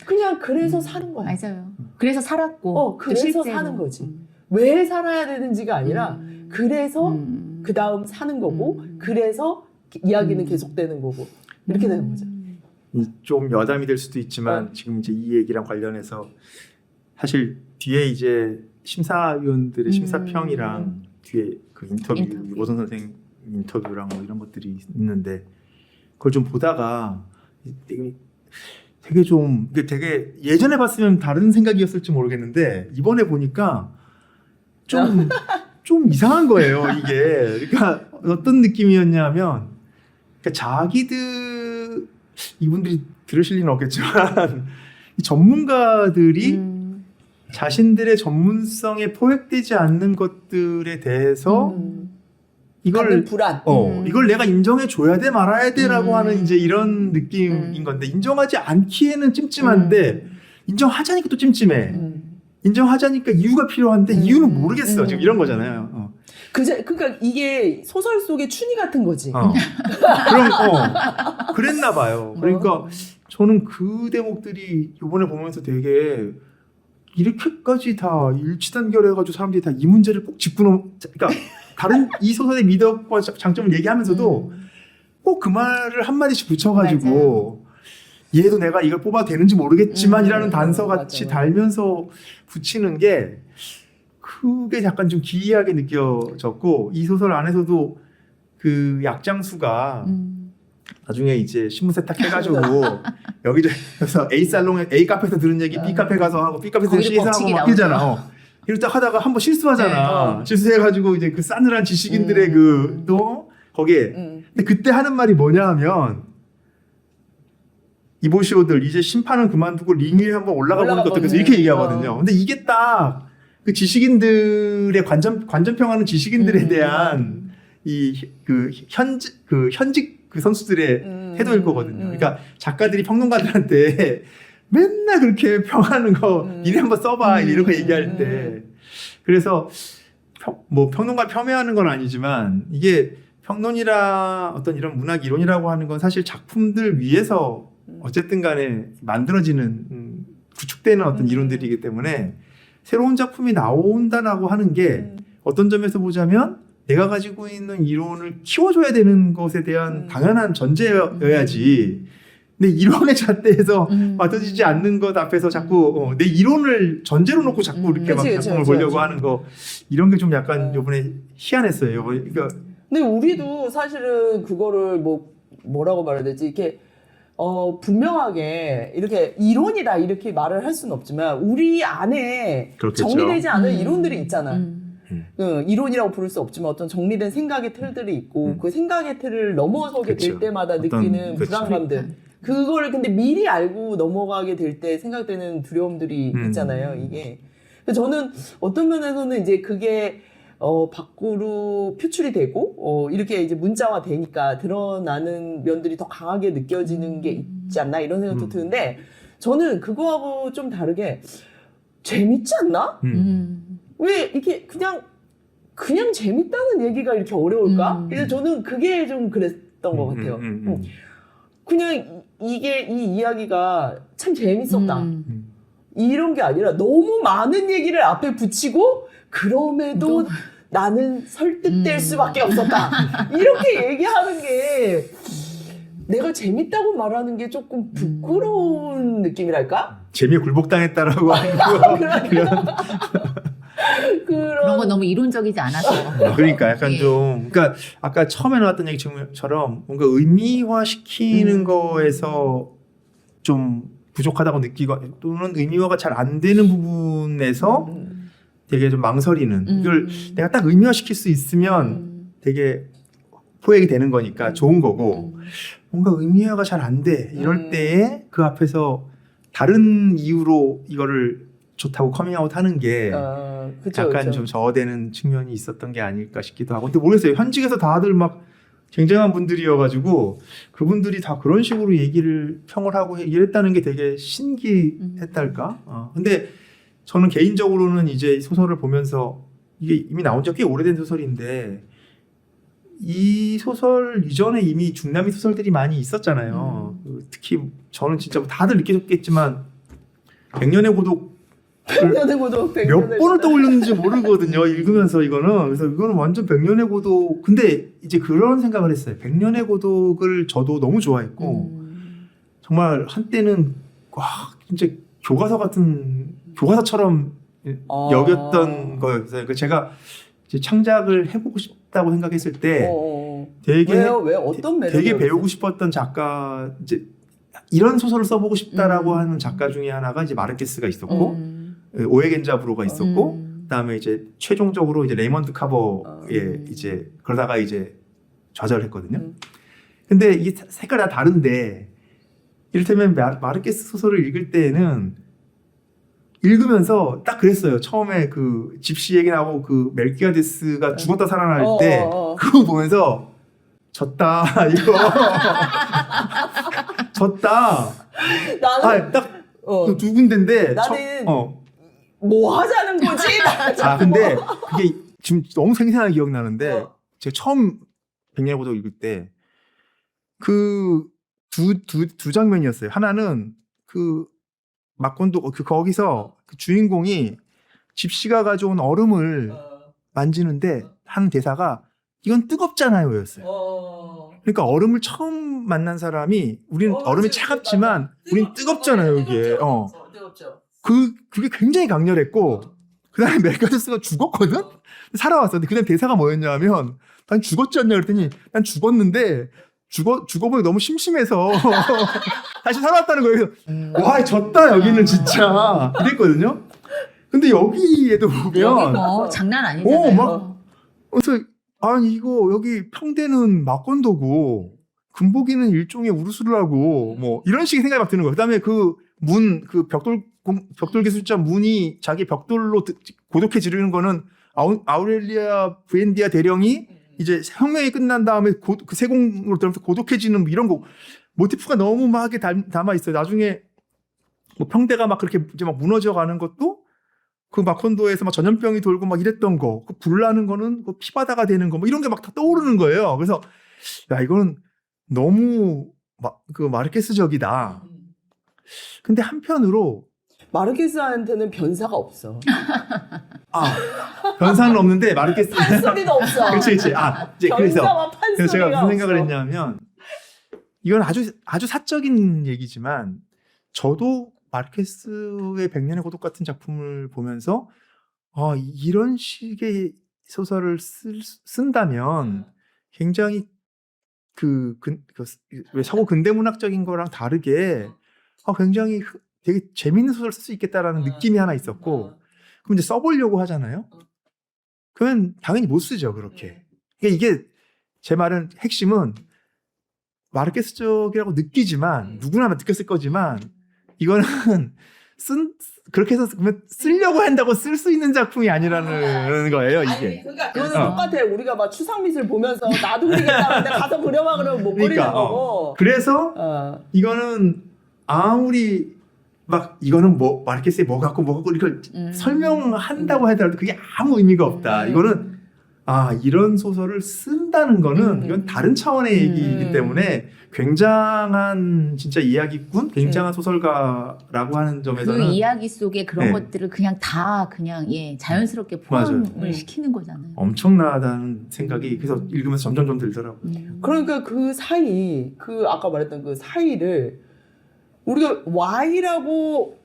D: 그냥 그래서 사는 거야.
C: 맞아요. 그래서 살았고
D: 그래서
C: 실제로.
D: 사는 거지. 왜 살아야 되는지가 아니라 그래서 그 다음 사는 거고 그래서 이야기는 계속되는 거고 이렇게 되는 거죠.
B: 좀 여담이 될 수도 있지만 지금 이제 이 얘기랑 관련해서 사실 뒤에 이제 심사위원들의 심사평이랑 뒤에 그 인터뷰. 유보선 선생 인터뷰랑 뭐 이런 것들이 있는데 그걸 좀 보다가 되게 좀 이게 되게 예전에 봤으면 다른 생각이었을지 모르겠는데 이번에 보니까 좀 이상한 거예요 이게. 그러니까 어떤 느낌이었냐면 그러니까 자기들 이분들이 들으실 리는 없겠지만 이 전문가들이 자신들의 전문성에 포획되지 않는 것들에 대해서 이걸
D: 불안.
B: 이걸 내가 인정해 줘야 돼 말아야 돼라고 하는 이제 이런 느낌인 건데 인정하지 않기에는 찜찜한데 인정하자니까 또 찜찜해. 인정하자니까 이유가 필요한데 이유는 모르겠어. 지금 이런 거잖아요.
D: 그러니까 이게 소설 속의 춘희 같은 거지.
B: 그랬나 봐요. 그러니까 저는 그 대목들이 이번에 보면서 되게 이렇게까지 다 일치단결해가지고 사람들이 다 이 문제를 꼭 짚고 그러니까 다른 이 소설의 미덕과 장점을 얘기하면서도 꼭 그 말을 한마디씩 붙여가지고 얘도 내가 이걸 뽑아도 되는지 모르겠지만이라는 단서같이 달면서 붙이는 게 그게 약간 좀 기이하게 느껴졌고 이 소설 안에서도 그 약장수가 나중에 이제 신문 세탁해가지고 여기서 A 살롱에 A 카페에서 들은 얘기 B 카페 가서 하고 B 카페에서 C에서 막 하잖아. 이렇게 딱 하다가 한번 실수하잖아. 실수해가지고 이제 그 싸늘한 지식인들의 그 또 거기에. 근데 그때 하는 말이 뭐냐 하면 이보시오들 이제 심판은 그만두고 링 위에 한번 올라가 보는 게 어떻겠어 이렇게 얘기하거든요. 근데 이게 딱 그 지식인들의 관전평하는 지식인들에 대한 그 현직 그 선수들의 태도일 거거든요. 그러니까 작가들이 평론가들한테 맨날 그렇게 평하는 거 니네 한번 써봐 이런 거 얘기할 때 그래서 뭐 평론가 폄훼하는 건 아니지만 이게 평론이라 어떤 이런 문학 이론이라고 하는 건 사실 작품들 위에서 어쨌든 간에 만들어지는 구축되는 어떤 이론들이기 때문에 새로운 작품이 나온다라고 하는 게 어떤 점에서 보자면 내가 가지고 있는 이론을 키워줘야 되는 것에 대한 당연한 전제여야지 내 이론의 잣대에서 맞춰지지 않는 것 앞에서 자꾸 내 이론을 전제로 놓고 자꾸 이렇게 막 작품을 보려고 하는 거 이런 게 좀 약간 이번에 희한했어요. 그러니까
D: 근데 우리도 사실은 그거를 뭐라고 말해야 되지? 이렇게 분명하게 이렇게 이론이다 이렇게 말을 할 수는 없지만 우리 안에
B: 그렇겠죠.
D: 정리되지 않은 이론들이 있잖아.
C: 음.
D: 이론이라고 부를 수 없지만 어떤 정리된 생각의 틀들이 있고 그 생각의 틀을 넘어서게
B: 그쵸.
D: 될 때마다
B: 어떤,
D: 느끼는
B: 그쵸.
D: 불안감들. 그거를 근데 미리 알고 넘어가게 될 때 생각되는 두려움들이 있잖아요. 이게. 그래서 저는 어떤 면에서는 이제 그게 밖으로 표출이 되고, 이렇게 이제 문자화 되니까 드러나는 면들이 더 강하게 느껴지는 게 있지 않나 이런 생각도 드는데, 저는 그거하고 좀 다르게, 재밌지 않나? 왜 이렇게 그냥 재밌다는 얘기가 이렇게 어려울까? 그래서 저는 그게 좀 그랬던 것 같아요. 그냥 이 이야기가 참 재밌었다. 이런 게 아니라 너무 많은 얘기를 앞에 붙이고 그럼에도 나는 설득될 수밖에 없었다. 이렇게 얘기하는 게 내가 재밌다고 말하는 게 조금 부끄러운 느낌이랄까?
B: 재미에 굴복당했다라고 하는
C: 그런 건 너무 이론적이지 않아서.
B: 그러니까 약간
C: 예.
B: 좀 그러니까 아까 처음에 나왔던 얘기처럼 뭔가 의미화시키는 거에서 좀 부족하다고 느끼고 또는 의미화가 잘 안 되는 부분에서 되게 좀 망설이는 이걸 내가 딱 의미화시킬 수 있으면 되게 포획이 되는 거니까 좋은 거고 뭔가 의미화가 잘 안 돼 이럴 때에 그 앞에서 다른 이유로 이거를 좋다고 커밍아웃 하는 게
D: 그쵸,
B: 약간
D: 그쵸.
B: 좀 저어되는 측면이 있었던 게 아닐까 싶기도 하고 근데 모르겠어요. 현직에서 다들 막 굉장한 분들이어가지고 그분들이 다 그런 식으로 평을 하고 얘기를 했다는 게 되게 신기했달까? 근데 저는 개인적으로는 이제 이 소설을 보면서 이게 이미 나온 지 꽤 오래된 소설인데 이 소설 이전에 이미 중남미 소설들이 많이 있었잖아요. 특히 저는 진짜 다들 느끼셨겠지만 100년의 고독 몇 번을 떠올렸는지 모르거든요. 읽으면서 이거는. 그래서 이거는 완전 100년의 고독. 근데 이제 그런 생각을 했어요. 100년의 고독을 저도 너무 좋아했고 정말 한때는 와 진짜 교과서처럼 여겼던 거였어요. 그래서 제가 이제 창작을 해보고 싶다고 생각했을 때 되게
D: 왜 어떤 매력이
B: 되게 배우고 싶었던 작가 이제 이런 소설을 써보고 싶다라고 하는 작가 중에 하나가 이제 마르케스가 있었고 오에겐자브로가 있었고 그다음에 이제 최종적으로 이제 레이먼드 카버에 이제 그러다가 이제 좌절했거든요. 근데 이게 색깔이 다 다른데 이를테면 마르케스 소설을 읽을 때는 읽으면서 딱 그랬어요. 처음에 그 집시 얘기 나오고 그 멜키아데스가 죽었다 살아날 때 그거 보면서 졌다 이거 졌다.
D: 나는
B: 딱 두 군데인데
D: 나는 뭐 하자는 거지?
B: 근데 그게 지금 너무 생생하게 기억나는데 제가 처음 백년의 고독 읽을 때 그 두 장면이었어요. 하나는 그 마콘도 거기서 그 주인공이 집시가 가져온 얼음을 만지는데 하는 대사가 이건 뜨겁잖아요 였어요. 그러니까 얼음을 처음 만난 사람이 우리는 얼음이 차갑지만 우린 뜨겁잖아요 이게.
D: 뜨겁죠.
B: 그게 굉장히 강렬했고 그다음에 멜카데스가 죽었거든? 살아왔어. 근데 그다음 대사가 뭐였냐면 난 죽었지 않냐 그랬더니 난 죽었는데 죽어보니 너무 심심해서 다시 살아왔다는 거예요. 와 졌다 여기는 진짜 이랬거든요. 근데 여기에도 보면
C: 여기 뭐 장난 아니잖아요.
B: 그래서 아니 이거 여기 평대는 마콘도고 금복이는 일종의 우르술라고 뭐 이런 식의 생각이 막 드는 거예요. 그다음에 그 벽돌 기술자 문이 자기 벽돌로 고독해 지르는 거는 아우렐리아 부엔디아 대령이 이제 혁명이 끝난 다음에 그 세공으로 들어가면서 고독해지는 뭐 이런 거 모티프가 너무 막하게 담아 있어요. 나중에 뭐 평대가 막 그렇게 이제 막 무너져 가는 것도 그 마콘도에서 막 전염병이 돌고 막 이랬던 거, 그 불나는 거는 그 피바다가 되는 거, 뭐 이런 게 막 다 떠오르는 거예요. 그래서 야 이거는 너무 그 마르케스적이다. 근데 한편으로
D: 마르케스한테는 변사가 없어.
B: 변사는 없는데 마르케스
D: 판소리도 없어.
B: 그렇지. 이제
D: 변사와 판소리가
B: 그래서 제가 무슨 생각을
D: 없어.
B: 했냐면 이건 아주 사적인 얘기지만 저도 마르케스의 100년의 고독 같은 작품을 보면서 이런 식의 소설을 쓴다면 굉장히 왜 서구 근대문학적인 거랑 다르게 굉장히 되게 재밌는 소설 쓸 수 있겠다라는 느낌이 하나 있었고 그럼 이제 써보려고 하잖아요. 그러면 당연히 못 쓰죠 그렇게. 그러니까 이게 제 말은 핵심은 마르케스적이라고 느끼지만 누구나 느꼈을 거지만 이거는 그렇게 해서 그러면 쓰려고 한다고 쓸 수 있는 작품이 아니라는 거예요 이게.
D: 아니, 그러니까 그거는 똑같아. 우리가 막 추상미술 보면서 나도 그리겠다는데 가서 그려봐 그러면 못 그리는 거고.
B: 그래서 이거는 아무리 막 이거는 뭐 마르케스에 뭐 갖고 이걸 설명한다고 하더라도 그게 아무 의미가 없다. 이거는 이런 소설을 쓴다는 거는 이건 다른 차원의 얘기이기 때문에 굉장한 진짜 이야기꾼, 굉장한 소설가라고 하는 점에서는
C: 그 이야기 속에 그런
B: 네.
C: 것들을 그냥 자연스럽게 포함을 시키는 거잖아요.
B: 엄청나다는 생각이 그래서 읽으면서 점점 좀 들더라고요.
D: 그러니까 그 사이, 아까 말했던 그 사이를 우리가 Y라고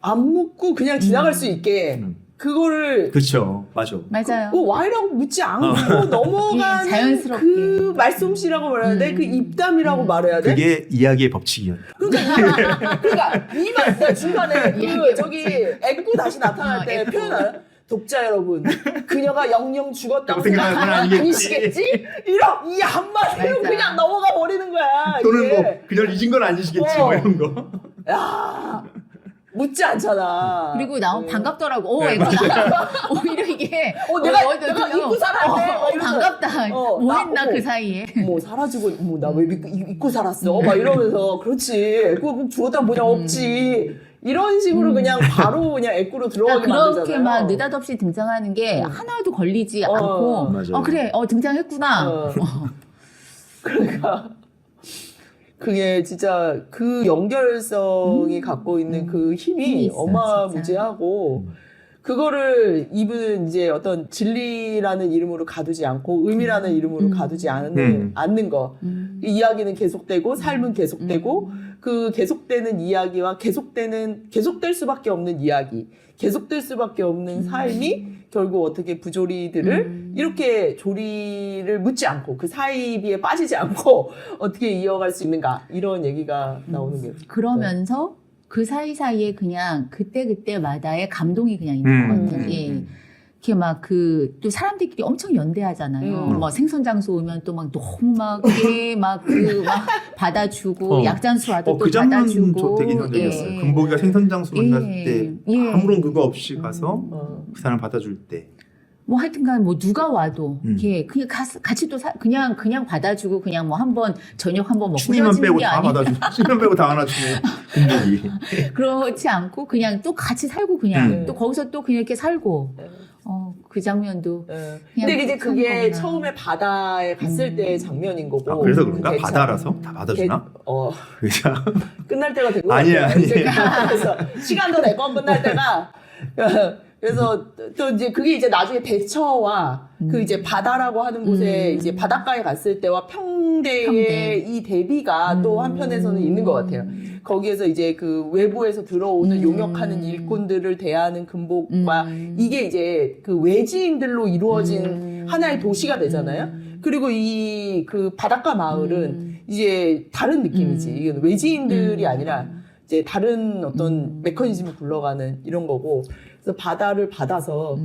D: 안 묻고 그냥 지나갈 수 있게 그거를
B: 그렇죠, 맞아.
C: 맞아요.
D: Y라고 묻지 않고 넘어가는
C: 자연스럽게.
D: 그 말솜씨라고 말해야 돼? 그 입담이라고 말해야 돼?
B: 그게 이야기의 법칙이었다.
D: 그러니까 이 말 중간에 저기 애꾸 다시 나타날 때 표현을 독자 여러분, 그녀가 영영 죽었다고
B: 생각하는 건
D: 생각하면
B: 아니겠지.
D: 아니시겠지? 이런 이 한마디로
C: 맞아.
D: 그냥 넘어가 버리는 거야.
B: 또는
D: 이게.
B: 뭐 그녀를 잊은 건 아니시겠지 뭐 이런 거.
D: 야, 묻지 않잖아.
C: 그리고 나온 반갑더라고.
B: 네,
C: 오히려 이게
D: 내가 잊고 살았네. 막 이러면서.
C: 반갑다. 뭐
D: 나,
C: 했나 그 사이에.
D: 뭐 사라지고 나 왜 잊고 살았어? 막 이러면서 그렇지. 그거 죽었다 보자 없지. 이런 식으로 그냥 바로 그냥 애꾸로 들어가게 만들잖아요.
C: 그렇게 막 느닷없이 등장하는 게 하나도 걸리지 않고
B: 맞아요.
C: 그래 등장했구나.
D: 그러니까 그게 진짜 그 연결성이 갖고 있는 그 힘이
C: 있어,
D: 어마무지하고 그거를 이분은 이제 어떤 진리라는 이름으로 가두지 않고 의미라는 이름으로 가두지 않는 거. 이 이야기는 계속되고 삶은 계속되고 그 계속되는 이야기와 계속될 수밖에 없는 이야기, 계속될 수밖에 없는 삶이 결국 어떻게 부조리들을 이렇게 조리를 묻지 않고 그 사이비에 빠지지 않고 어떻게 이어갈 수 있는가 이런 얘기가 나오는 게
C: 그러면서 그 사이사이에 그냥 그때마다의 감동이 그냥 있는 것 같아요. 예. 이렇게 막 또 사람들끼리 엄청 연대하잖아요. 뭐 생선장소 오면 또 막 너무 막 받아주고 약잔수 와도 또
B: 그 장면
C: 받아주고.
B: 되게 인상적이었어요. 금복이가 생선장수 만났을 때 아무런 그거 없이 가서 그 사람 받아줄 때.
C: 뭐 하여튼간 뭐 누가 와도 이렇게 그냥 같이 또 그냥 받아주고 그냥 뭐 한번 저녁 한번 먹고
B: 춘희만
C: 헤어지는
B: 빼고
C: 게
B: 다
C: 아니고
B: 받아주고 춘희만 빼고 다 안아주네 금복이.
C: 그렇지 않고 그냥 또 같이 살고 그냥 또 거기서 또 그냥 이렇게 살고 그 장면도
D: 근데 이제 그게 처음에 바다에 갔을 때의 장면인 거고
B: 그래서 그런가?
D: 대차.
B: 바다라서 다 받아주나?
D: 그죠. 끝날 때가 된 거
B: 아니에요,
D: 같아요. 이제
B: 아니에요.
D: 그래서 시간도 내 건 끝날 때가 그래서 또 이제 그게 이제 나중에 대처와 그 이제 바다라고 하는 곳에 이제 바닷가에 갔을 때와 평대의 이 대비가 또 한편에서는 있는 것 같아요. 거기에서 이제 그 외부에서 들어오는 용역하는 일꾼들을 대하는 금복과 이게 이제 그 외지인들로 이루어진 하나의 도시가 되잖아요. 그리고 이 그 바닷가 마을은 이제 다른 느낌이지. 이건 외지인들이 아니라 이제 다른 어떤 메커니즘을 굴러가는 이런 거고. 그래서 바다를 받아서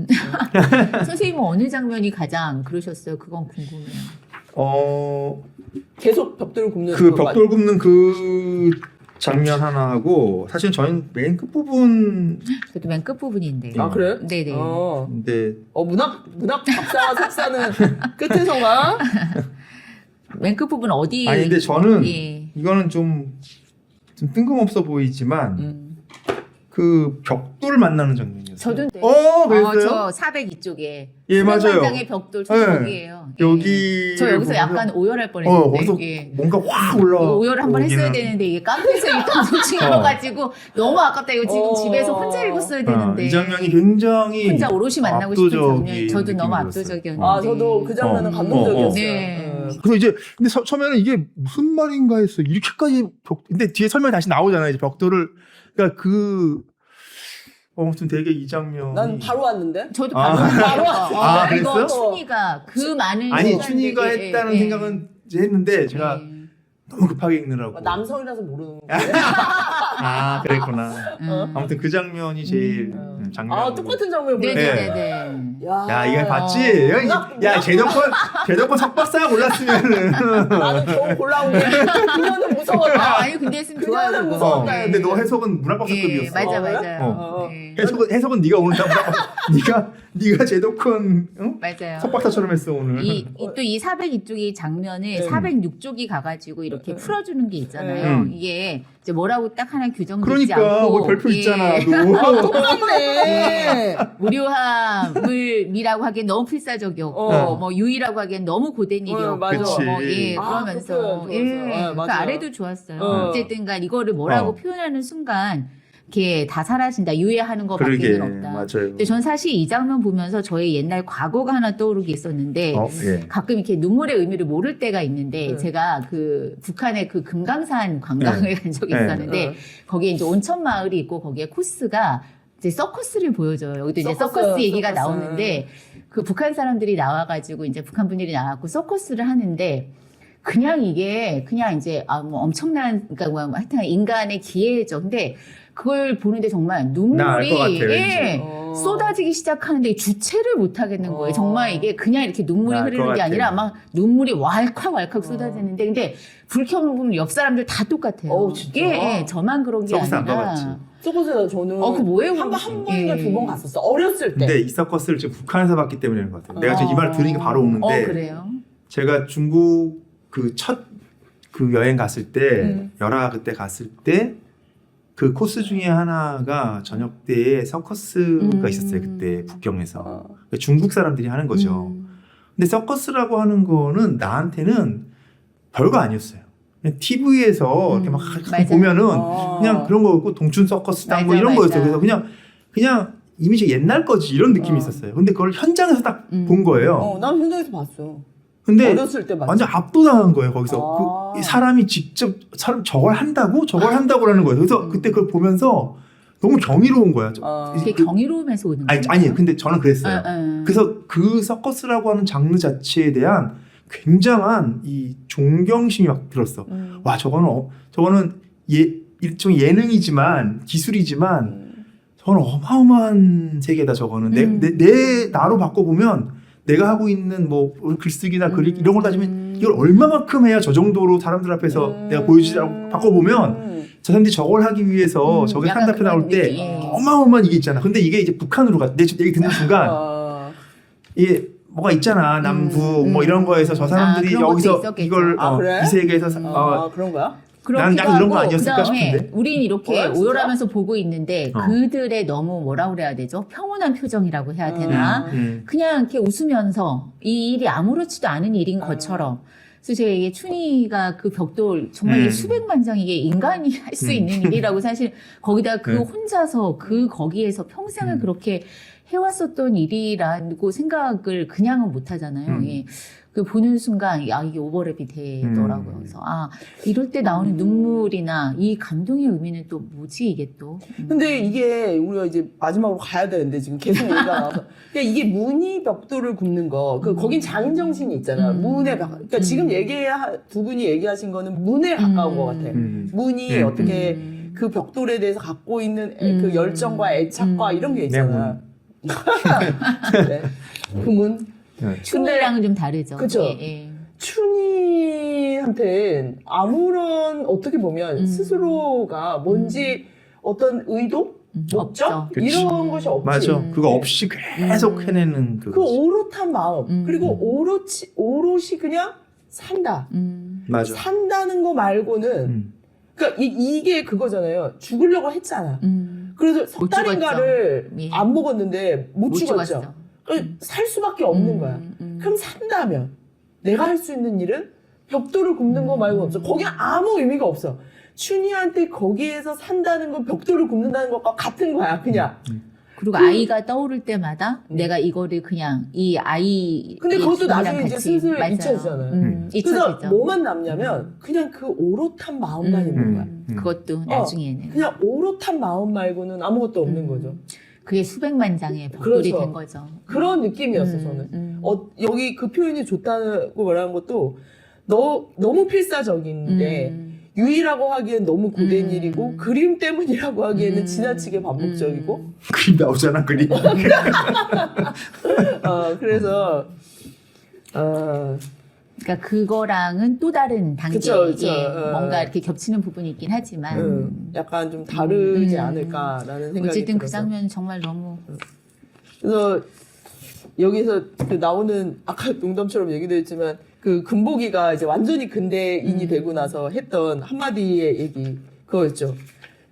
C: 선생님은 어느 장면이 가장 그러셨어요? 그건 궁금해요.
D: 계속 벽돌을 굽는
B: 그
D: 그거
B: 벽돌 굽는 그 장면 하나 하고 사실 저희는 맨 끝부분
C: 저도 맨 끝부분인데.
D: 아 그래요?
C: 네네.
B: 근데
D: 문학 박사와 석사는 끝에서가
C: 맨 끝부분 어디?
B: 아니 근데 저는
C: 예.
B: 이거는 좀 뜬금없어 보이지만 그 벽돌을 만나는 장면이었어요.
C: 저도 네.
B: 그랬어요?
C: 저 400 이쪽에.
B: 예, 맞아요.
C: 장의 벽돌 저
B: 네.
C: 거기에요. 예.
B: 여기
C: 저 여기서 약간 오열할 뻔했는데.
B: 거기서
C: 예.
B: 뭔가 확 올라.
C: 오열을 한번 했어야 되는데 이게 카페에서 읽던 도중이어가지고 너무 아깝다. 이거 지금 집에서 혼자 읽었어야 되는데.
B: 이 장면이 굉장히
C: 혼자 오롯이 만나고 싶은 장면.
B: 압도적인
C: 저도 너무
B: 느낌이
C: 압도적이었는데.
D: 저도 그 장면은 감동적이었어요.
C: 네.
B: 그래서 이제 근데 처음에는 이게 무슨 말인가 했어. 이렇게까지 근데 뒤에 설명이 다시 나오잖아요. 이제 벽돌을 그러니까 아무튼 되게 이 장면이
D: 난 바로 왔는데.
C: 저도
B: 아.
C: 바로
B: 아,
C: 이거
B: 그랬어요?
C: 춘희가 그 많은
B: 아니
C: 시간들이-
B: 춘희가
C: 예,
B: 했다는
C: 예.
B: 생각은 했는데 제가
C: 네.
B: 너무 급하게 읽느라고.
D: 남성이라서 모르는 거예요.
B: 아 그랬구나.
C: 음.
B: 아무튼 그 장면이 제일 장면.
D: 아 똑같은 장면 보네.
C: 네네네.
B: 야 이게 봤지? 야 제도권 석박사 골랐으면은.
D: 나는 겨우 골라온 게 그녀는 무서웠다.
C: 아니 근데 했으면
D: 그녀는
C: 좋아요. 그거.
D: 무서웠다.
B: 근데 너 해석은 문학박사급이었어.
C: 예, 맞아
D: 그래?
C: 맞아요. 네.
B: 해석은 네가 오늘 다 네가 제도권 응?
C: 맞아요.
B: 석박사처럼 했어 오늘.
C: 또 이 402쪽이 장면을
D: 네.
C: 406쪽이 가가지고 이렇게 풀어주는 게 있잖아요. 이게 이제 뭐라고 딱 하나 규정되지
B: 그러니까
C: 않고
B: 뭐 별표
C: 예.
B: 있잖아.
D: 똑같네.
C: 무료함을이라고 하기엔 너무 필사적이었고 뭐 유의라고 하기엔 너무 고된 일이었고
B: 그치.
C: 뭐 예,
D: 아,
C: 그러면서
D: 그렇구나,
C: 예,
D: 좋았어.
C: 그
D: 맞아요.
C: 아래도 좋았어요.
D: 어.
C: 어쨌든간 이거를 뭐라고 표현하는 순간 이렇게 다 사라진다. 유예하는
B: 그러게
C: 거밖에는 없다.
B: 맞아요.
C: 근데 전 사실 이 장면 보면서 저의 옛날 과거가 하나 떠오르게 있었는데
B: 예.
C: 가끔 이렇게 눈물의 의미를 모를 때가 있는데 제가 그 북한의 그 금강산 관광을 간 적이 있었는데 거기에 이제 온천 마을이 있고 거기에 코스가 이제 서커스를 보여줘요. 여기도 이제 서커스 얘기가
D: 서커스.
C: 나오는데 그 북한 사람들이 나와가지고 이제 북한 분들이 나와갖고 서커스를 하는데 그냥 이게 그냥 이제 뭐 엄청난 그러니까 뭐 하여튼 인간의 기회죠. 근데 그걸 보는데 정말
B: 나 알 것 같아,
C: 눈물이
B: 왠지.
C: 쏟아지기 시작하는데 주체를 못 하겠는 거예요. 정말 이게 그냥 이렇게 눈물이
B: 나알
C: 흐르는
B: 것
C: 게
B: 같아.
C: 아니라 막 눈물이 왈칵 쏟아지는데 근데 불 켜보면 옆 사람들 다 똑같아요.
D: 어우, 진짜?
C: 예, 저만 그런 게
B: 서커스 안
C: 아니라.
B: 가봤지.
D: 저곳에 저는
C: 그 뭐예요?
D: 한 번인가
C: 예.
D: 두 번 갔었어. 어렸을 때.
B: 근데 이 서커스를 지금 북한에서 봤기 때문에 그런 것 같아요. 내가 지금 이 말을 들으니까 바로 오는데
C: 그래요?
B: 제가 중국 그 첫 그 여행 갔을 때 열화 그때 갔을 때 그 코스 중에 하나가 저녁 때에 서커스가 있었어요. 그때 북경에서 중국 사람들이 하는 거죠. 근데 서커스라고 하는 거는 나한테는 별거 아니었어요. 그냥 TV에서 이렇게 막
C: 맞아요.
B: 보면은 그냥 그런 거였고 동춘 서커스당 뭐
C: 맞아,
B: 이런
C: 맞아.
B: 거였어요. 그래서 그냥 이미지 옛날 거지 이런 느낌이 있었어요. 근데 그걸 현장에서 딱 본 거예요.
D: 난 현장에서 봤어.
B: 근데
D: 어렸을 때 봤어.
B: 완전 압도당한 거예요. 거기서 그 사람이 직접 저걸 한다고라는 거예요. 그래서 그때 그걸 보면서 너무 경이로운 거야.
C: 그게 경이로움에서 오는 거예요.
B: 아니 근데 저는 그랬어요. 그래서 그 서커스라고 하는 장르 자체에 대한 굉장한 이 존경심이 막 들었어. 와 저거는 일종의 예능이지만 기술이지만 저건 어마어마한 세계다. 저거는 내 나로 바꿔보면 내가 하고 있는 뭐 글쓰기나 글 이런 걸 따지면 이걸 얼마만큼 해야 저 정도로 사람들 앞에서 내가 보여주지라고 바꿔보면 저 사람들이 저걸 하기 위해서 저게
C: 약간
B: 한답에 나올 때
C: 느낌.
B: 어마어마한 이게 있잖아. 근데 이게 이제 북한으로 내 얘기 듣는 순간 이게 뭐가 있잖아. 남북 뭐 이런 거에서 저 사람들이
C: 그런 것도
B: 여기서
C: 있었겠죠.
B: 이걸
D: 그래?
B: 이 세계에서
D: 그런 거야?
B: 난 약간 이런 거 아니었을까
C: 그다음에
B: 싶은데.
C: 우린 이렇게
D: 뭐야, 진짜?
C: 오열하면서 보고 있는데 그들의 너무 뭐라 그래야 되죠? 평온한 표정이라고 해야 되나? 그냥 이렇게 웃으면서 이 일이 아무렇지도 않은 일인 것처럼. 그래서 제가 이게 춘희가 그 벽돌 정말 이게 수백만 장 이게 인간이 할 수 있는 일이라고 사실 거기다 그 혼자서 거기에서 평생을 그렇게 해왔었던 일이라고 생각을 그냥은 못 하잖아요. 예. 그 보는 순간 이게 오버랩이 되더라고요. 그래서 이럴 때 나오는 눈물이나 이 감동의 의미는 또 뭐지 이게 또.
D: 근데 이게 우리가 이제 마지막으로 가야 되는데 지금 계속 얘기가 나와서 그러니까 이게 문이 벽돌을 굽는 거 거긴 장인 정신이 있잖아. 문에 그러니까 지금 두 분이 얘기하신 거는 문에 가까운 것 같아. 문이 어떻게 그 벽돌에 대해서 갖고 있는 그 열정과 애착과 이런 게 있잖아. 네. 그 문.
C: 춘희랑은 좀 다르죠.
D: 그쵸.
C: 예.
D: 춘희한테는 아무런 어떻게 보면 스스로가 뭔지 어떤 의도? 목적?
B: 그치.
D: 이런 것이 없지.
B: 맞아. 그거 없이 계속 해내는
D: 그 오롯한 마음. 그리고 오롯이 그냥 산다.
B: 맞아.
D: 산다는 거 말고는 그러니까 이게 그거잖아요. 죽으려고 했잖아. 그래서 석 달인가를
C: 예.
D: 안 먹었는데 못 죽었죠. 살 수밖에 없는 거야. 그럼 산다면 내가 할 수 있는 일은 벽돌을 굽는 거 말고 없어. 거기 아무 의미가 없어. 춘희한테 거기에서 산다는 건 벽돌을 굽는다는 것과 같은 거야. 그냥.
C: 그리고 아이가 떠오를 때마다 내가 이거를 그냥 이 아이.
D: 근데 그것도
C: 주인이랑
D: 나중에 이제
C: 같이,
D: 슬슬
C: 맞아요.
D: 잊혀지잖아요.
C: 잊혀지죠.
D: 그래서 뭐만 남냐면 그냥 그 오롯한 마음만 있는 거야.
C: 그것도 나중에는.
D: 그냥 오롯한 마음 말고는 아무것도 없는 거죠.
C: 그게 수백만 장의 벽돌이
D: 그렇죠.
C: 된 거죠.
D: 그런 느낌이었어, 저는. 여기 그 표현이 좋다고 말하는 것도 너무 필사적인데 유의라고 하기엔 너무 고된 일이고 그림 때문이라고 하기에는 지나치게 반복적이고
B: 그림 나오잖아 그림.
D: 그래서
C: 그러니까 그거랑은 또 다른 단계의
D: 그쵸.
C: 뭔가 이렇게 겹치는 부분이 있긴 하지만
D: 약간 좀 다르지 않을까라는 생각이
C: 어쨌든 그
D: 들어서.
C: 장면 정말 너무
D: 그래서 여기서 그 나오는 아까 농담처럼 얘기도 했지만 그 금복이가 이제 완전히 근대인이 되고 나서 했던 한마디의 얘기 그거였죠.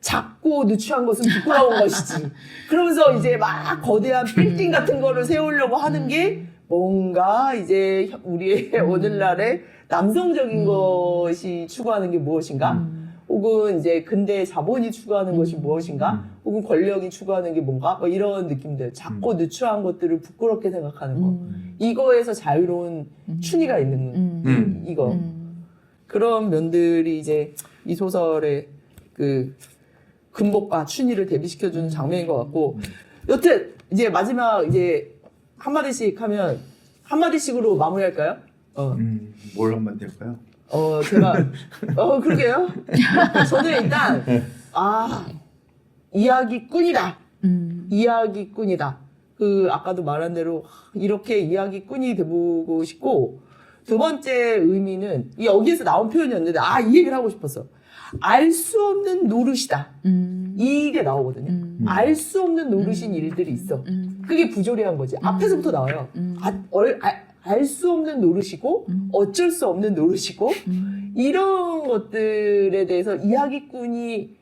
D: 작고 누추한 것은 부끄러운 것이지. 그러면서 이제 막 거대한 빌딩 같은 거를 세우려고 하는 게 뭔가 이제 우리의 오늘날의 남성적인 것이 추구하는 게 무엇인가? 혹은 이제 근대 자본이 추구하는 것이 무엇인가? 혹은 권력이 추구하는 게 뭔가? 뭐 이런 느낌들. 작고 누추한 것들을 부끄럽게 생각하는 거. 이거에서 자유로운 춘희가 있는 이거. 그런 면들이 이제 이 소설의 그 금복과 춘희를 대비시켜주는 장면인 것 같고. 여튼 이제 마지막 이제 한마디씩 하면 한마디씩으로 마무리할까요?
B: 뭘 한마디 할까요?
D: 제가, 그러게요. 저는 일단, 이야기꾼이다. 이야기꾼이다. 아까도 말한 대로, 이렇게 이야기꾼이 돼보고 싶고, 두 번째 의미는, 여기에서 나온 표현이었는데, 이 얘기를 하고 싶었어. 알 수 없는 노릇이다. 이게 나오거든요. 알 수 없는 노릇인 일들이 있어. 그게 부조리한 거지. 앞에서부터 나와요. 알 수 없는 노릇이고 어쩔 수 없는 노릇이고 이런 것들에 대해서 이야기꾼이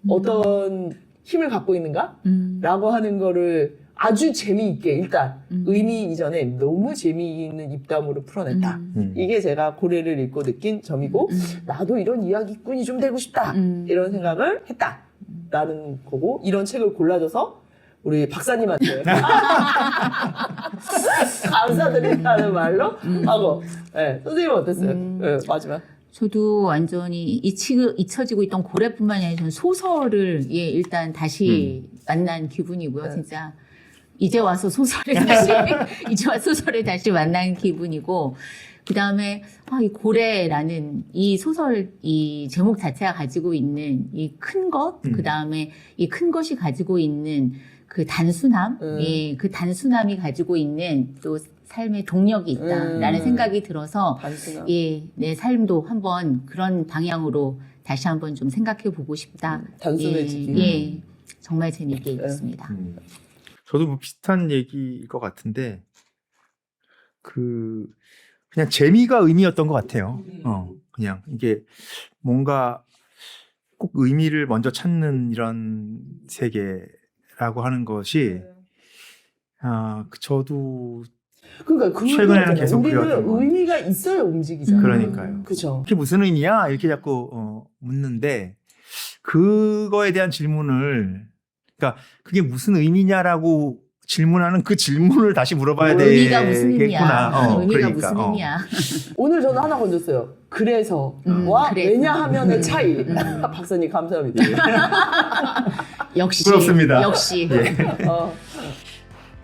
D: 어떤 힘을 갖고 있는가? 라고 하는 거를 아주 재미있게 일단 의미 이전에 너무 재미있는 입담으로 풀어냈다. 이게 제가 고래를 읽고 느낀 점이고 나도 이런 이야기꾼이 좀 되고 싶다. 이런 생각을 했다. 라는 거고 이런 책을 골라줘서 우리 박사님한테 감사드린다는 말로 하고 선생님은 어땠어요? 마지막.
C: 저도 완전히 잊혀지고 있던 고래뿐만이 아니라 저는 소설을 일단 다시 만난 기분이고요. 진짜 이제 와서 소설을 다시 만난 기분이고 그 다음에 이 고래라는 이 소설 이 제목 자체가 가지고 있는 이 큰 것, 그 다음에 이 큰 것이 가지고 있는 그 단순함, 그 단순함이 가지고 있는 또 삶의 동력이 있다라는 생각이 들어서
D: 단순함.
C: 내 삶도 한번 그런 방향으로 다시 한번 좀 생각해 보고 싶다.
D: 단순해지기.
C: 정말 재미있게 읽었습니다.
B: 저도 뭐 비슷한 얘기일 것 같은데 그냥 재미가 의미였던 것 같아요. 그냥 이게 뭔가 꼭 의미를 먼저 찾는 이런 세계라고 하는 것이 저도
D: 그러니까
B: 최근에는 계속
D: 우리는
B: 그래왔던 것
D: 의미가 있어야 움직이잖아요.
B: 그러니까요.
D: 그죠.
B: 그게 무슨 의미야? 이렇게 자꾸 묻는데 그거에 대한 질문을 그러니까 그게 무슨 의미냐라고 질문하는 그 질문을 다시 물어봐야
C: 의미가 무슨
B: 되겠구나.
C: 의미야? 의미가
B: 그러니까,
C: 무슨 의미야?
D: 오늘 저는 하나 건졌어요. 그래서와
C: 그래서.
D: 왜냐하면의 차이. 박사님 감사합니다.
C: 역시
B: 부럽습니다.
C: 역시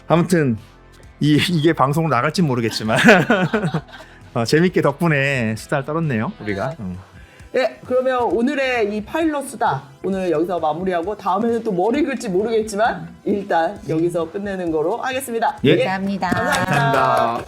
B: 아무튼 이게 방송으로 나갈진 모르겠지만 재밌게 덕분에 수다를 떨었네요 우리가.
D: 네, 그러면 오늘의 이 파일럿 수다 오늘 여기서 마무리하고 다음에는 또 뭘 읽을지 모르겠지만 일단 여기서 끝내는 거로 하겠습니다.
B: 예.
C: 감사합니다.
D: 감사합니다.